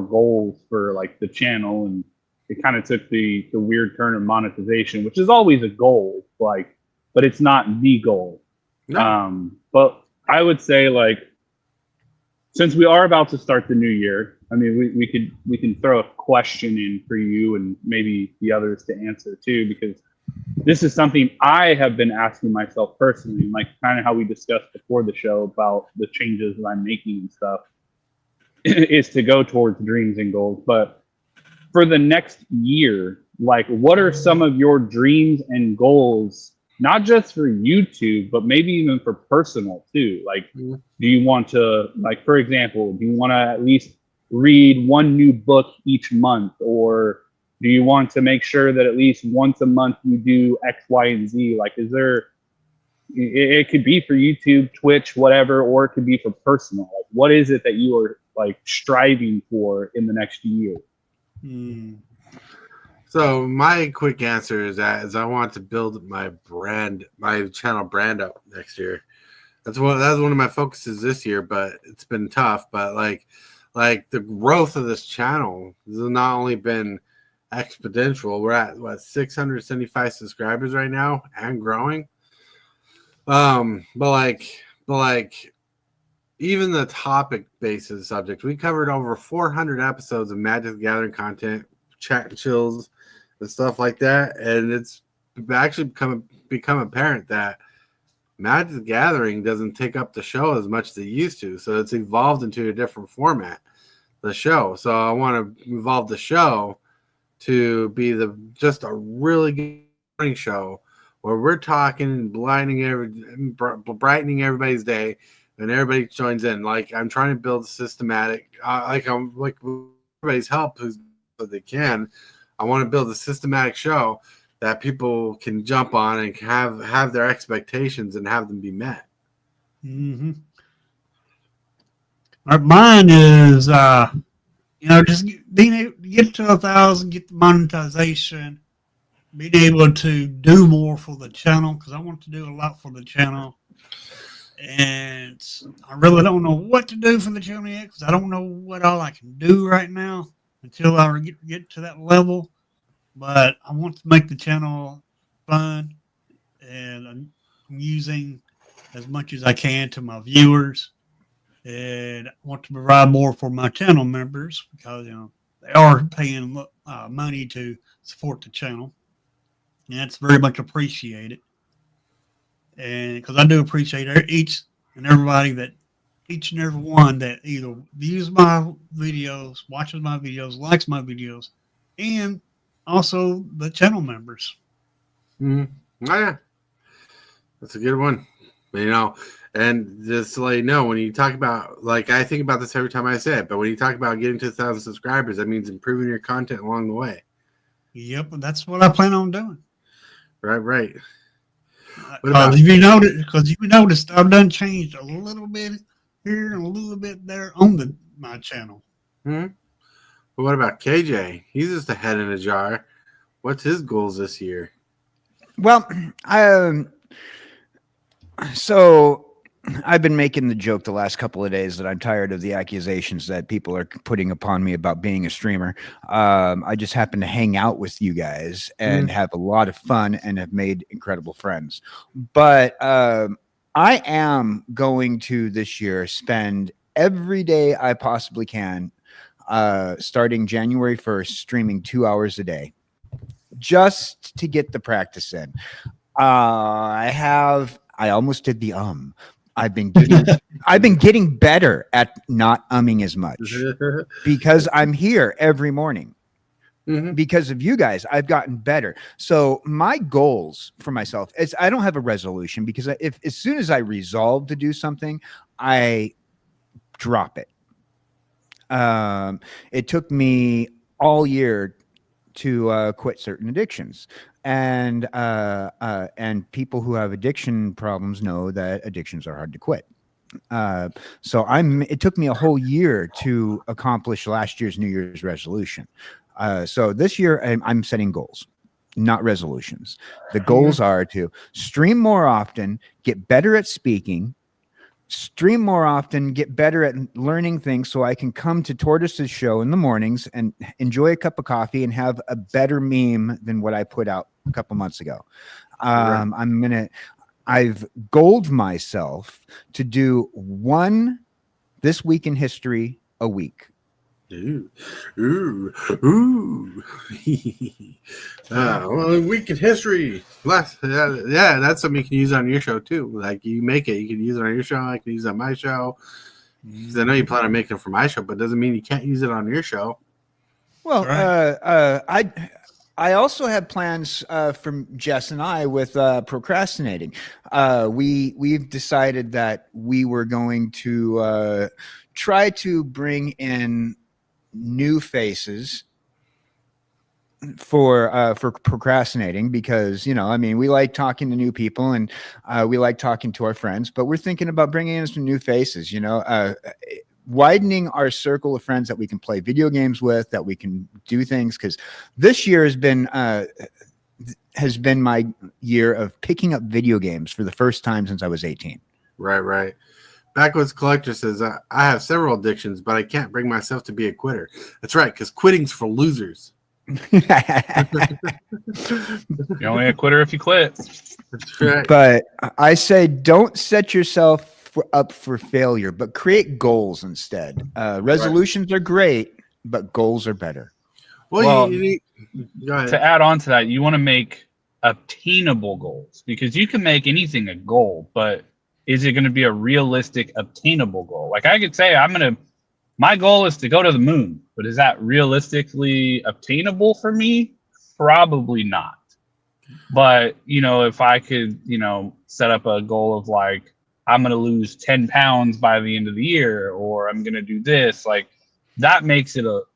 goals for like the channel, and it kind of took the weird turn of monetization, which is always a goal, like, but it's not the goal. No. But I would say, like, since we are about to start the new year, I mean, we can throw a question in for you and maybe the others to answer too, because this is something I have been asking myself personally, like kind of how we discussed before the show about the changes that I'm making and stuff, is to go towards dreams and goals. But for the next year, like, what are some of your dreams and goals, not just for YouTube, but maybe even for personal too? Like, do you want to, like, for example, do you want to at least read one new book each month? Or do you want to make sure that at least once a month you do X, Y, and Z? Like, is there, it could be for YouTube, Twitch, whatever, or it could be for personal. Like, what is it that you are like striving for in the next year? So my quick answer is I want to build my channel brand up next year. That's one of my focuses this year, but it's been tough. But like the growth of this channel has not only been exponential. We're at 675 subscribers right now and growing. But like even the topic base of the subject, we covered over 400 episodes of Magic the Gathering content, chat and chills, and stuff like that. And it's actually become apparent that Magic the Gathering doesn't take up the show as much as it used to. So it's evolved into a different format, the show. So I want to evolve the show to be just a really good morning show where we're talking and brightening everybody's day, and everybody joins in. Like, I'm trying to build systematic, I'm like everybody's help so they can. I want to build a systematic show that people can jump on and have their expectations and have them be met. Mm-hmm. Mine is, just being able to get to 1,000, get the monetization, being able to do more for the channel, because I want to do a lot for the channel. And I really don't know what to do for the channel yet, because I don't know what all I can do right now until I get to that level. But I want to make the channel fun and amusing as much as I can to my viewers. And I want to provide more for my channel members, because they are paying money to support the channel, and that's very much appreciated. And because I do appreciate each and every one that either views my videos, watches my videos, likes my videos, and also the channel members. Mm-hmm. Oh, yeah, that's a good one. And just to let you know, when you talk about, like, I think about this every time I say it, but when you talk about getting to 1,000 subscribers, that means improving your content along the way. Yep, that's what I plan on doing. Right. Because you noticed, I've done changed a little bit here and a little bit there on my channel. Mm-hmm. But what about KJ? He's just a head in a jar. What's his goals this year? Well, so I've been making the joke the last couple of days that I'm tired of the accusations that people are putting upon me about being a streamer. I just happen to hang out with you guys and have a lot of fun and have made incredible friends. But I am going to this year spend every day I possibly can, starting January 1st, streaming 2 hours a day just to get the practice in. I almost did the I've been getting better at not umming as much because I'm here every morning. Because of you guys, I've gotten better. So my goals for myself is I don't have a resolution, because as soon as I resolve to do something, I drop it. It took me all year to quit certain addictions, and people who have addiction problems know that addictions are hard to quit. So it took me a whole year to accomplish last year's New Year's resolution. So this year I'm setting goals, not resolutions. The goals are to stream more often, get better at speaking, stream more often, get better at learning things so I can come to Tortoise's show in the mornings and enjoy a cup of coffee and have a better meme than what I put out a couple months ago. I've goaled myself to do one This Week in History a week. Ooh. Well, Week in History. Yeah, that's something you can use on your show too. Like, you make it, you can use it on your show. I can use it on my show. Because I know you plan on making it for my show, but it doesn't mean you can't use it on your show. Well, I also have plans from Jess and I with procrastinating. We've decided that we were going to try to bring in new faces for procrastinating, because we like talking to new people, and we like talking to our friends, but we're thinking about bringing in some new faces, widening our circle of friends that we can play video games with, that we can do things, because this year has been my year of picking up video games for the first time since I was 18. Right. Backwoods Collector says, I have several addictions, but I can't bring myself to be a quitter. That's right, because quitting's for losers. You're only a quitter if you quit. That's right. But I say don't set yourself up for failure, but create goals instead. Resolutions are great, but goals are better. Well, go ahead. To add on to that, you want to make obtainable goals, because you can make anything a goal, but is it going to be a realistic, obtainable goal? Like, I could say my goal is to go to the moon, but is that realistically obtainable for me? Probably not. But, if I could, set up a goal of like, I'm going to lose 10 pounds by the end of the year, or I'm going to do this, like, that makes it to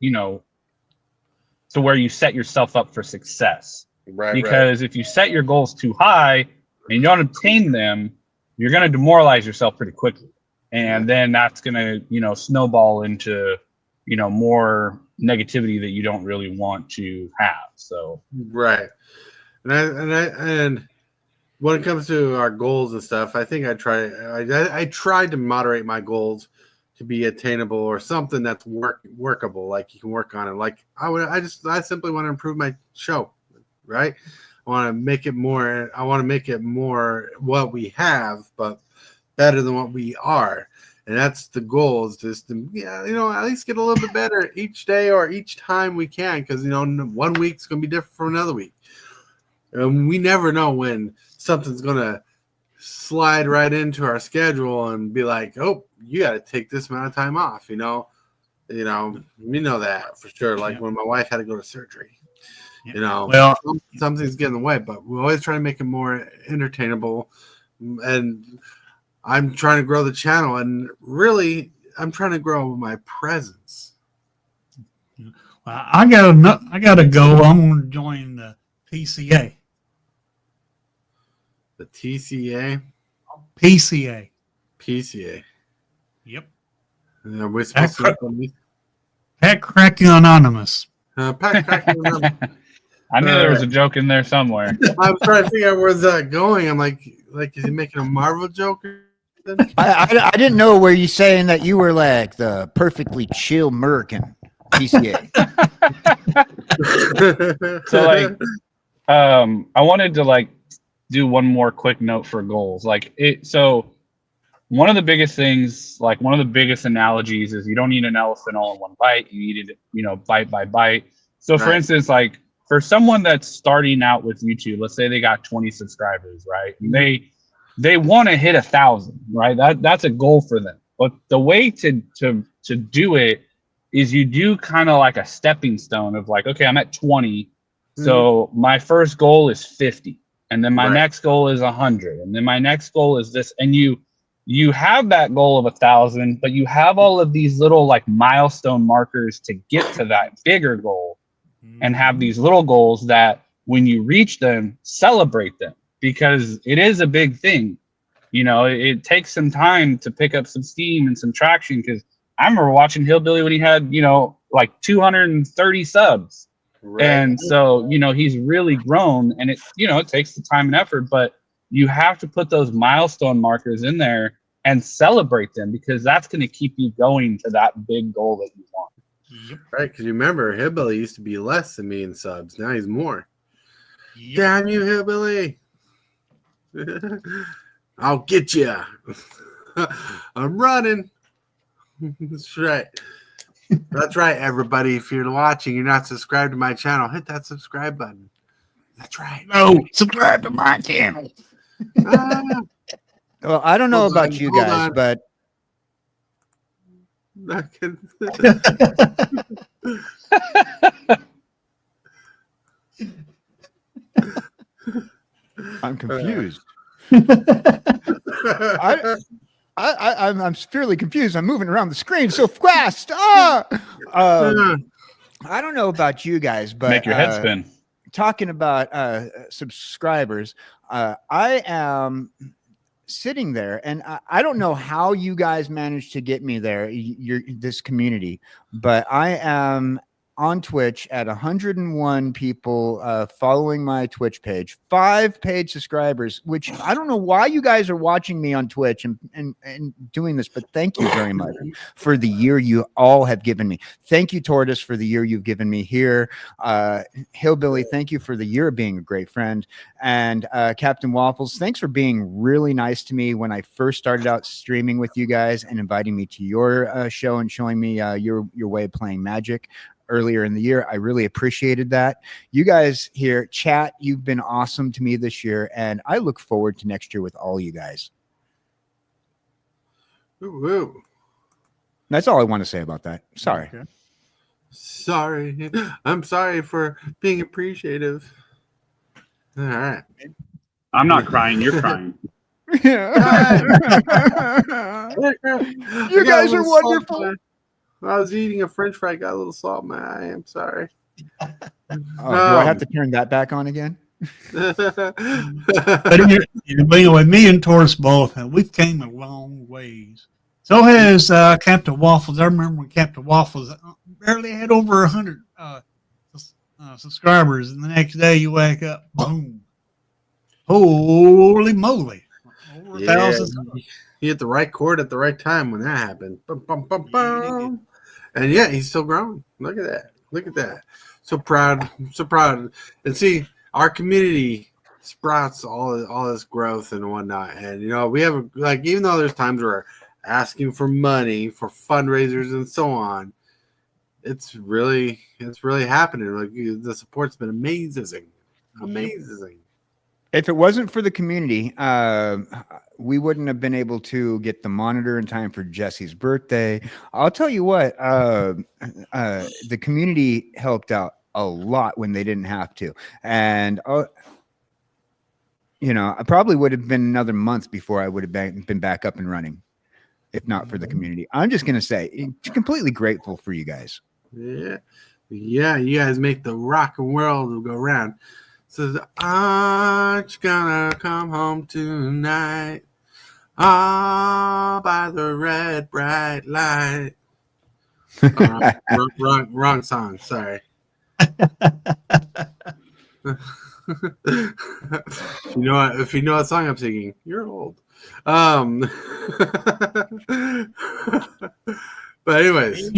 where you set yourself up for success. Right. Because if you set your goals too high and you don't obtain them, you're going to demoralize yourself pretty quickly. And then that's going to, snowball into, more negativity that you don't really want to have. So, right. And when it comes to our goals and stuff, I think I tried to moderate my goals to be attainable, or something that's workable, like you can work on it. Like I simply want to improve my show, right? I want to make it more what we have, but better than what we are. And that's the goal, is just to, at least get a little bit better each day or each time we can. Because, 1 week's going to be different from another week. And we never know when something's going to slide right into our schedule and be like, oh, you got to take this amount of time off, we know that for sure. Like when my wife had to go to surgery. Well, something's getting in the way, but we always try to make it more entertainable. And I'm trying to grow the channel, and really, I'm trying to grow my presence. I gotta go. I'm going to join the PCA. The TCA? PCA. Yep. We're supposed to Pat Cracking Anonymous. Pat Cracking Anonymous. I knew there was a joke in there somewhere. I was trying to figure out where's that going. I'm like, is he making a Marvel joke? I didn't know, were you saying that you were like the perfectly chill American PCA? So I wanted to do one more quick note for goals. So one of the biggest things, one of the biggest analogies is you don't eat an elephant all in one bite. You eat it, bite by bite. So for instance, for someone that's starting out with YouTube, let's say they got 20 subscribers, right? And they want to hit 1,000, right? That's a goal for them. But the way to do it is you do kind of like a stepping stone of like, okay, I'm at 20. So my first goal is 50. And then my next goal is 100. And then my next goal is this. And you have that goal of 1,000, but you have all of these little like milestone markers to get to that bigger goal, and have these little goals that when you reach them, celebrate them, because it is a big thing. You know, it takes some time to pick up some steam and some traction, because I remember watching Hillbilly when he had, you know, like 230 subs. Right. And so, you know, he's really grown, and it, you know, it takes the time and effort, but you have to put those milestone markers in there and celebrate them, because that's going to keep you going to that big goal that you want. Yep. Right, because you remember Hillbilly used to be less than me in subs. Now he's more. Yep. Damn you, Hillbilly! I'll get you. I'm running. That's right. That's right, everybody. If you're watching, you're not subscribed to my channel, hit that subscribe button. That's right. No, subscribe to my channel. Well, I don't know about you guys, but I'm confused. I'm fairly confused. I'm moving around the screen so fast. I don't know about you guys, but make your head spin. Talking about subscribers, I am sitting there, and I don't know how you guys managed to get me there, this community, but I am on Twitch at 101 people following my Twitch page, 5 paid subscribers, which I don't know why you guys are watching me on Twitch and doing this, but thank you very much for the year you all have given me. Thank you, Tortoise, for the year you've given me here. Hillbilly, thank you for the year of being a great friend. And Captain Waffles, thanks for being really nice to me when I first started out streaming with you guys and inviting me to your show and showing me your way of playing Magic earlier in the year. I really appreciated that. You guys here, chat, you've been awesome to me this year, and I look forward to next year with all you guys. Ooh. That's all I want to say about that. Sorry. Okay. Sorry. I'm sorry for being appreciative. All right. I'm not crying. You're crying. You guys are wonderful. I was eating a French fry, got a little salt in my eye. I'm sorry. Do I have to turn that back on again? But with me and Taurus both, we've came a long ways. So has Captain Waffles. I remember when Captain Waffles barely had over 100 subscribers, and the next day you wake up, boom, holy moly, over 1,000. He hit the right chord at the right time when that happened. Bum, bum, bum, bum. And yeah, he's still growing. Look at that. Look at that. So proud. So proud. And see, our community sprouts all this growth and whatnot. And you know, we have like, even though there's times where we're asking for money for fundraisers and so on, it's really happening. Like the support's been amazing. Amazing. If it wasn't for the community, we wouldn't have been able to get the monitor in time for Jesse's birthday. I'll tell you what, the community helped out a lot when they didn't have to. And, you know, I probably would have been another month before I would have been back up and running, if not for the community. I'm just going to say, completely grateful for you guys. Yeah. Yeah, you guys make the rock and world go round. Says, aren't you gonna come home tonight? By the red bright light. Wrong song. Sorry. If you know what song I'm singing, you're old. But anyways,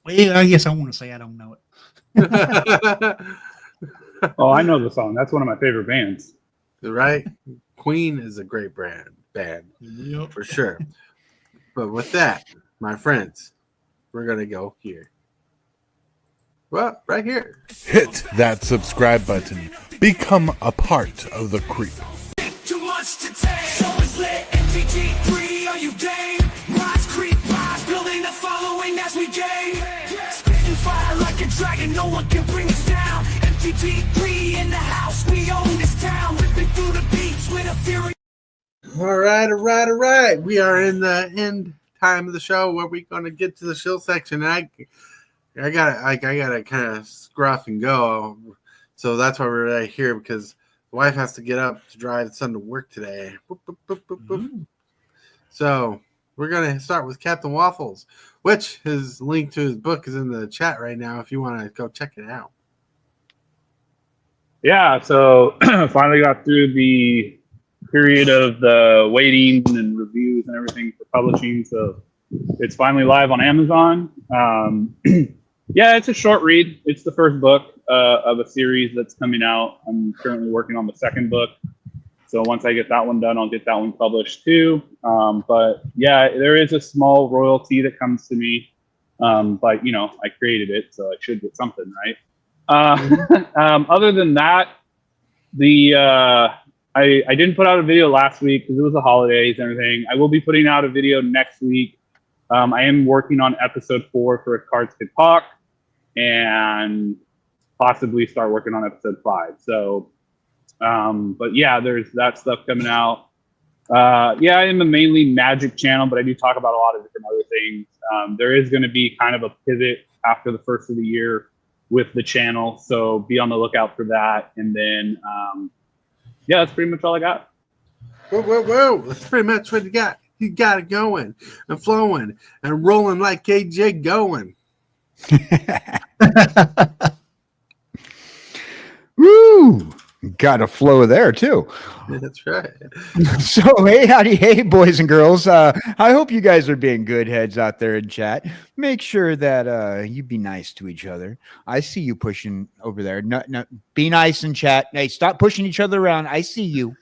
well, I guess I want to say I don't know it. Oh, I know the song. That's one of my favorite bands. Right? Queen is a great band, Yep. for sure. But with that, my friends, we're going to go here. Well, right here. Hit that subscribe button. Become a part of the creep. Too much to take. So it's lit. MTG3, are you game? Rise, creep, rise, building a following as we gain. Spitting fire like a dragon, no one can bring us down. MTG3 in the house, we own this town. Ripping through the beats with a fury. All right. We are in the end time of the show where we're going to get to the shill section. And I gotta kind of scruff and go. So that's why we're right here, because the wife has to get up to drive the son to work today. Boop, boop, boop, boop, boop. So we're gonna start with Captain Waffles, which his link to his book is in the chat right now if you want to go check it out. Yeah, so finally got through the period of the waiting and reviews and everything for publishing. So it's finally live on Amazon. Yeah, it's a short read. It's the first book of a series that's coming out. I'm currently working on the second book. So once I get that one done, I'll get that one published too. But yeah, there is a small royalty that comes to me. But, you know, I created it, so I should get something, right? Other than that, I didn't put out a video last week because it was the holidays and everything. I will be putting out a video next week. I am working on episode 4 for Cards Could Talk, and possibly start working on episode 5. So, but yeah, there's that stuff coming out. Yeah, I am a mainly Magic channel, but I do talk about a lot of different other things. There is going to be kind of a pivot after the first of the year with the channel, so be on the lookout for that. And then, yeah, that's pretty much all I got. Whoa. That's pretty much what you got. You got it going and flowing and rolling like KJ going. Woo! Got a flow there too. That's right. So hey, boys and girls. I hope you guys are being good heads out there in chat. Make sure that you be nice to each other. I see you pushing over there. No, be nice in chat. Hey, stop pushing each other around. I see you.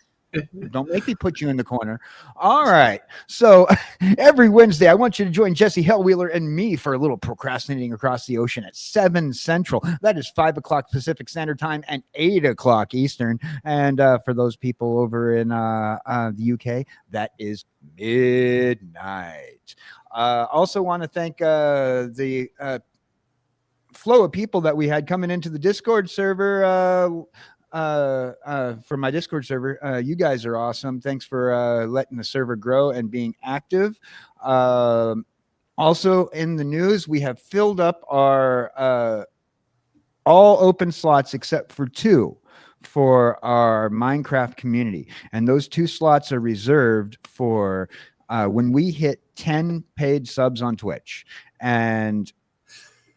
Don't make me put you in the corner. All right. So every Wednesday, I want you to join Jesse Hellwheeler and me for a little procrastinating across the ocean at 7 Central. That is 5 o'clock Pacific Standard Time and 8 o'clock Eastern. And for those people over in the UK, that is midnight. Also want to thank the flow of people that we had coming into the Discord server. For my Discord server, you guys are awesome. Thanks for letting the server grow and being active. Also in the news, we have filled up our all open slots except for 2 for our Minecraft community, and those 2 slots are reserved for when we hit 10 paid subs on Twitch. And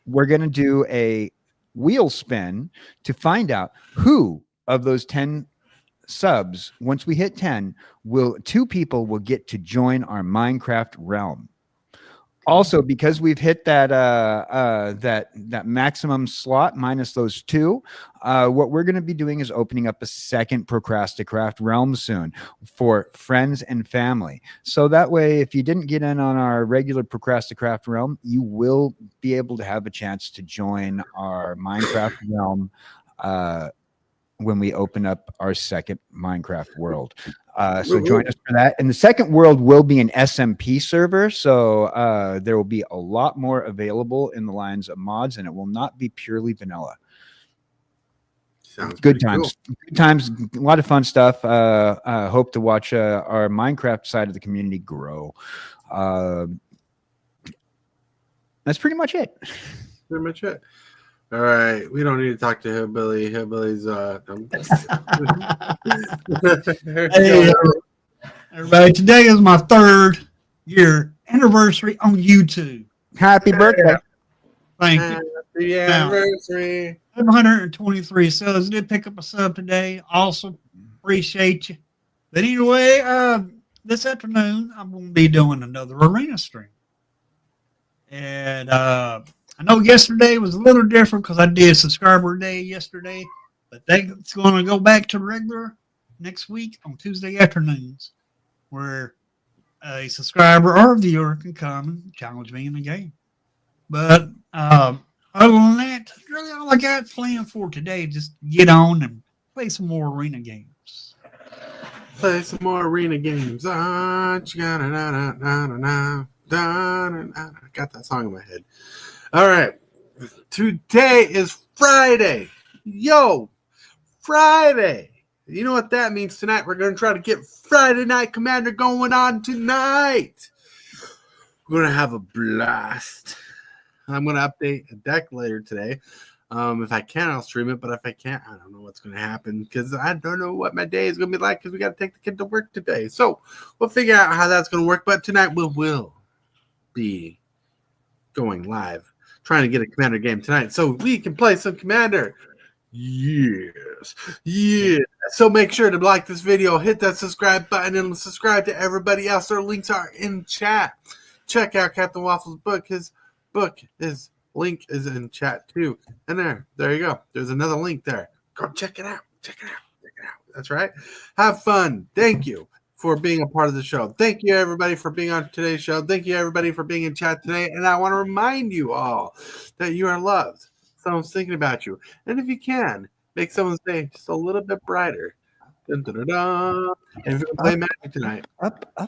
we're going to do a wheel spin to find out who of those 10 subs, once we hit 10, 2 people will get to join our Minecraft realm. Also, because we've hit that that maximum slot minus those 2, what we're going to be doing is opening up a second Procrasticraft realm soon for friends and family. So that way, if you didn't get in on our regular Procrasticraft realm, you will be able to have a chance to join our Minecraft realm when we open up our second Minecraft world. So join us for that. And the second world will be an SMP server. So there will be a lot more available in the lines of mods, and it will not be purely vanilla. Sounds good times. cool. Good times. A lot of fun stuff. Hope to watch our Minecraft side of the community grow. That's pretty much it. Pretty much it. All right, we don't need to talk to Hillbilly. Hillbilly's Hey, everybody! Today is my 3rd year anniversary on YouTube. Happy birthday! Thank you. Happy anniversary. 723 subs. Did pick up a sub today. Awesome. Appreciate you. But anyway, this afternoon I'm going to be doing another arena stream, and I know yesterday was a little different because I did subscriber day yesterday, but it's going to go back to regular next week on Tuesday afternoons, where a subscriber or a viewer can come and challenge me in the game. But other than that, there's really all I got planned for today. Just get on and play some more arena games. Play some more arena games. I got that song in my head. All right. Today is Friday. Yo, Friday. You know what that means tonight? We're going to try to get Friday Night Commander going on tonight. We're going to have a blast. I'm going to update a deck later today. If I can, I'll stream it. But if I can't, I don't know what's going to happen because I don't know what my day is going to be like because we got to take the kid to work today. So we'll figure out how that's going to work. But tonight we will be going live, trying to get a Commander game tonight so we can play some Commander. Yes. Yeah. So make sure to like this video, hit that subscribe button, and subscribe to everybody else. Their links are in chat. Check out Captain Waffles' book. His book is link is in chat too. And there you go. There's another link there. Go check it out. Check it out. That's right. Have fun. Thank you for being a part of the show. Thank you everybody for being on today's show. Thank you everybody for being in chat today. And I want to remind you all that you are loved. Someone's thinking about you. And if you can, make someone's day just a little bit brighter. Dun, dun, dun, dun. And if you're going to play Magic tonight,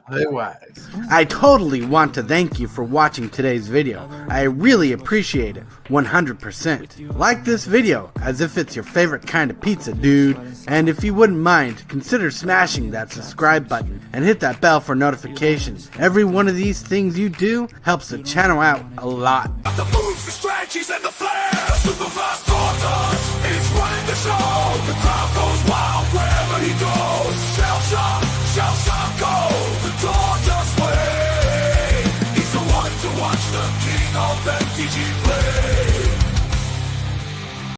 play wise. I totally want to thank you for watching today's video. I really appreciate it, 100%. Like this video as if it's your favorite kind of pizza, dude. And if you wouldn't mind, consider smashing that subscribe button and hit that bell for notifications. Every one of these things you do helps the channel out a lot. The moves, the strategies, and the flair. Super fast daughters is running the show. The crowd goes wild wherever he goes. Shall some go. The daughters way. He's the one to watch the king of MTG play.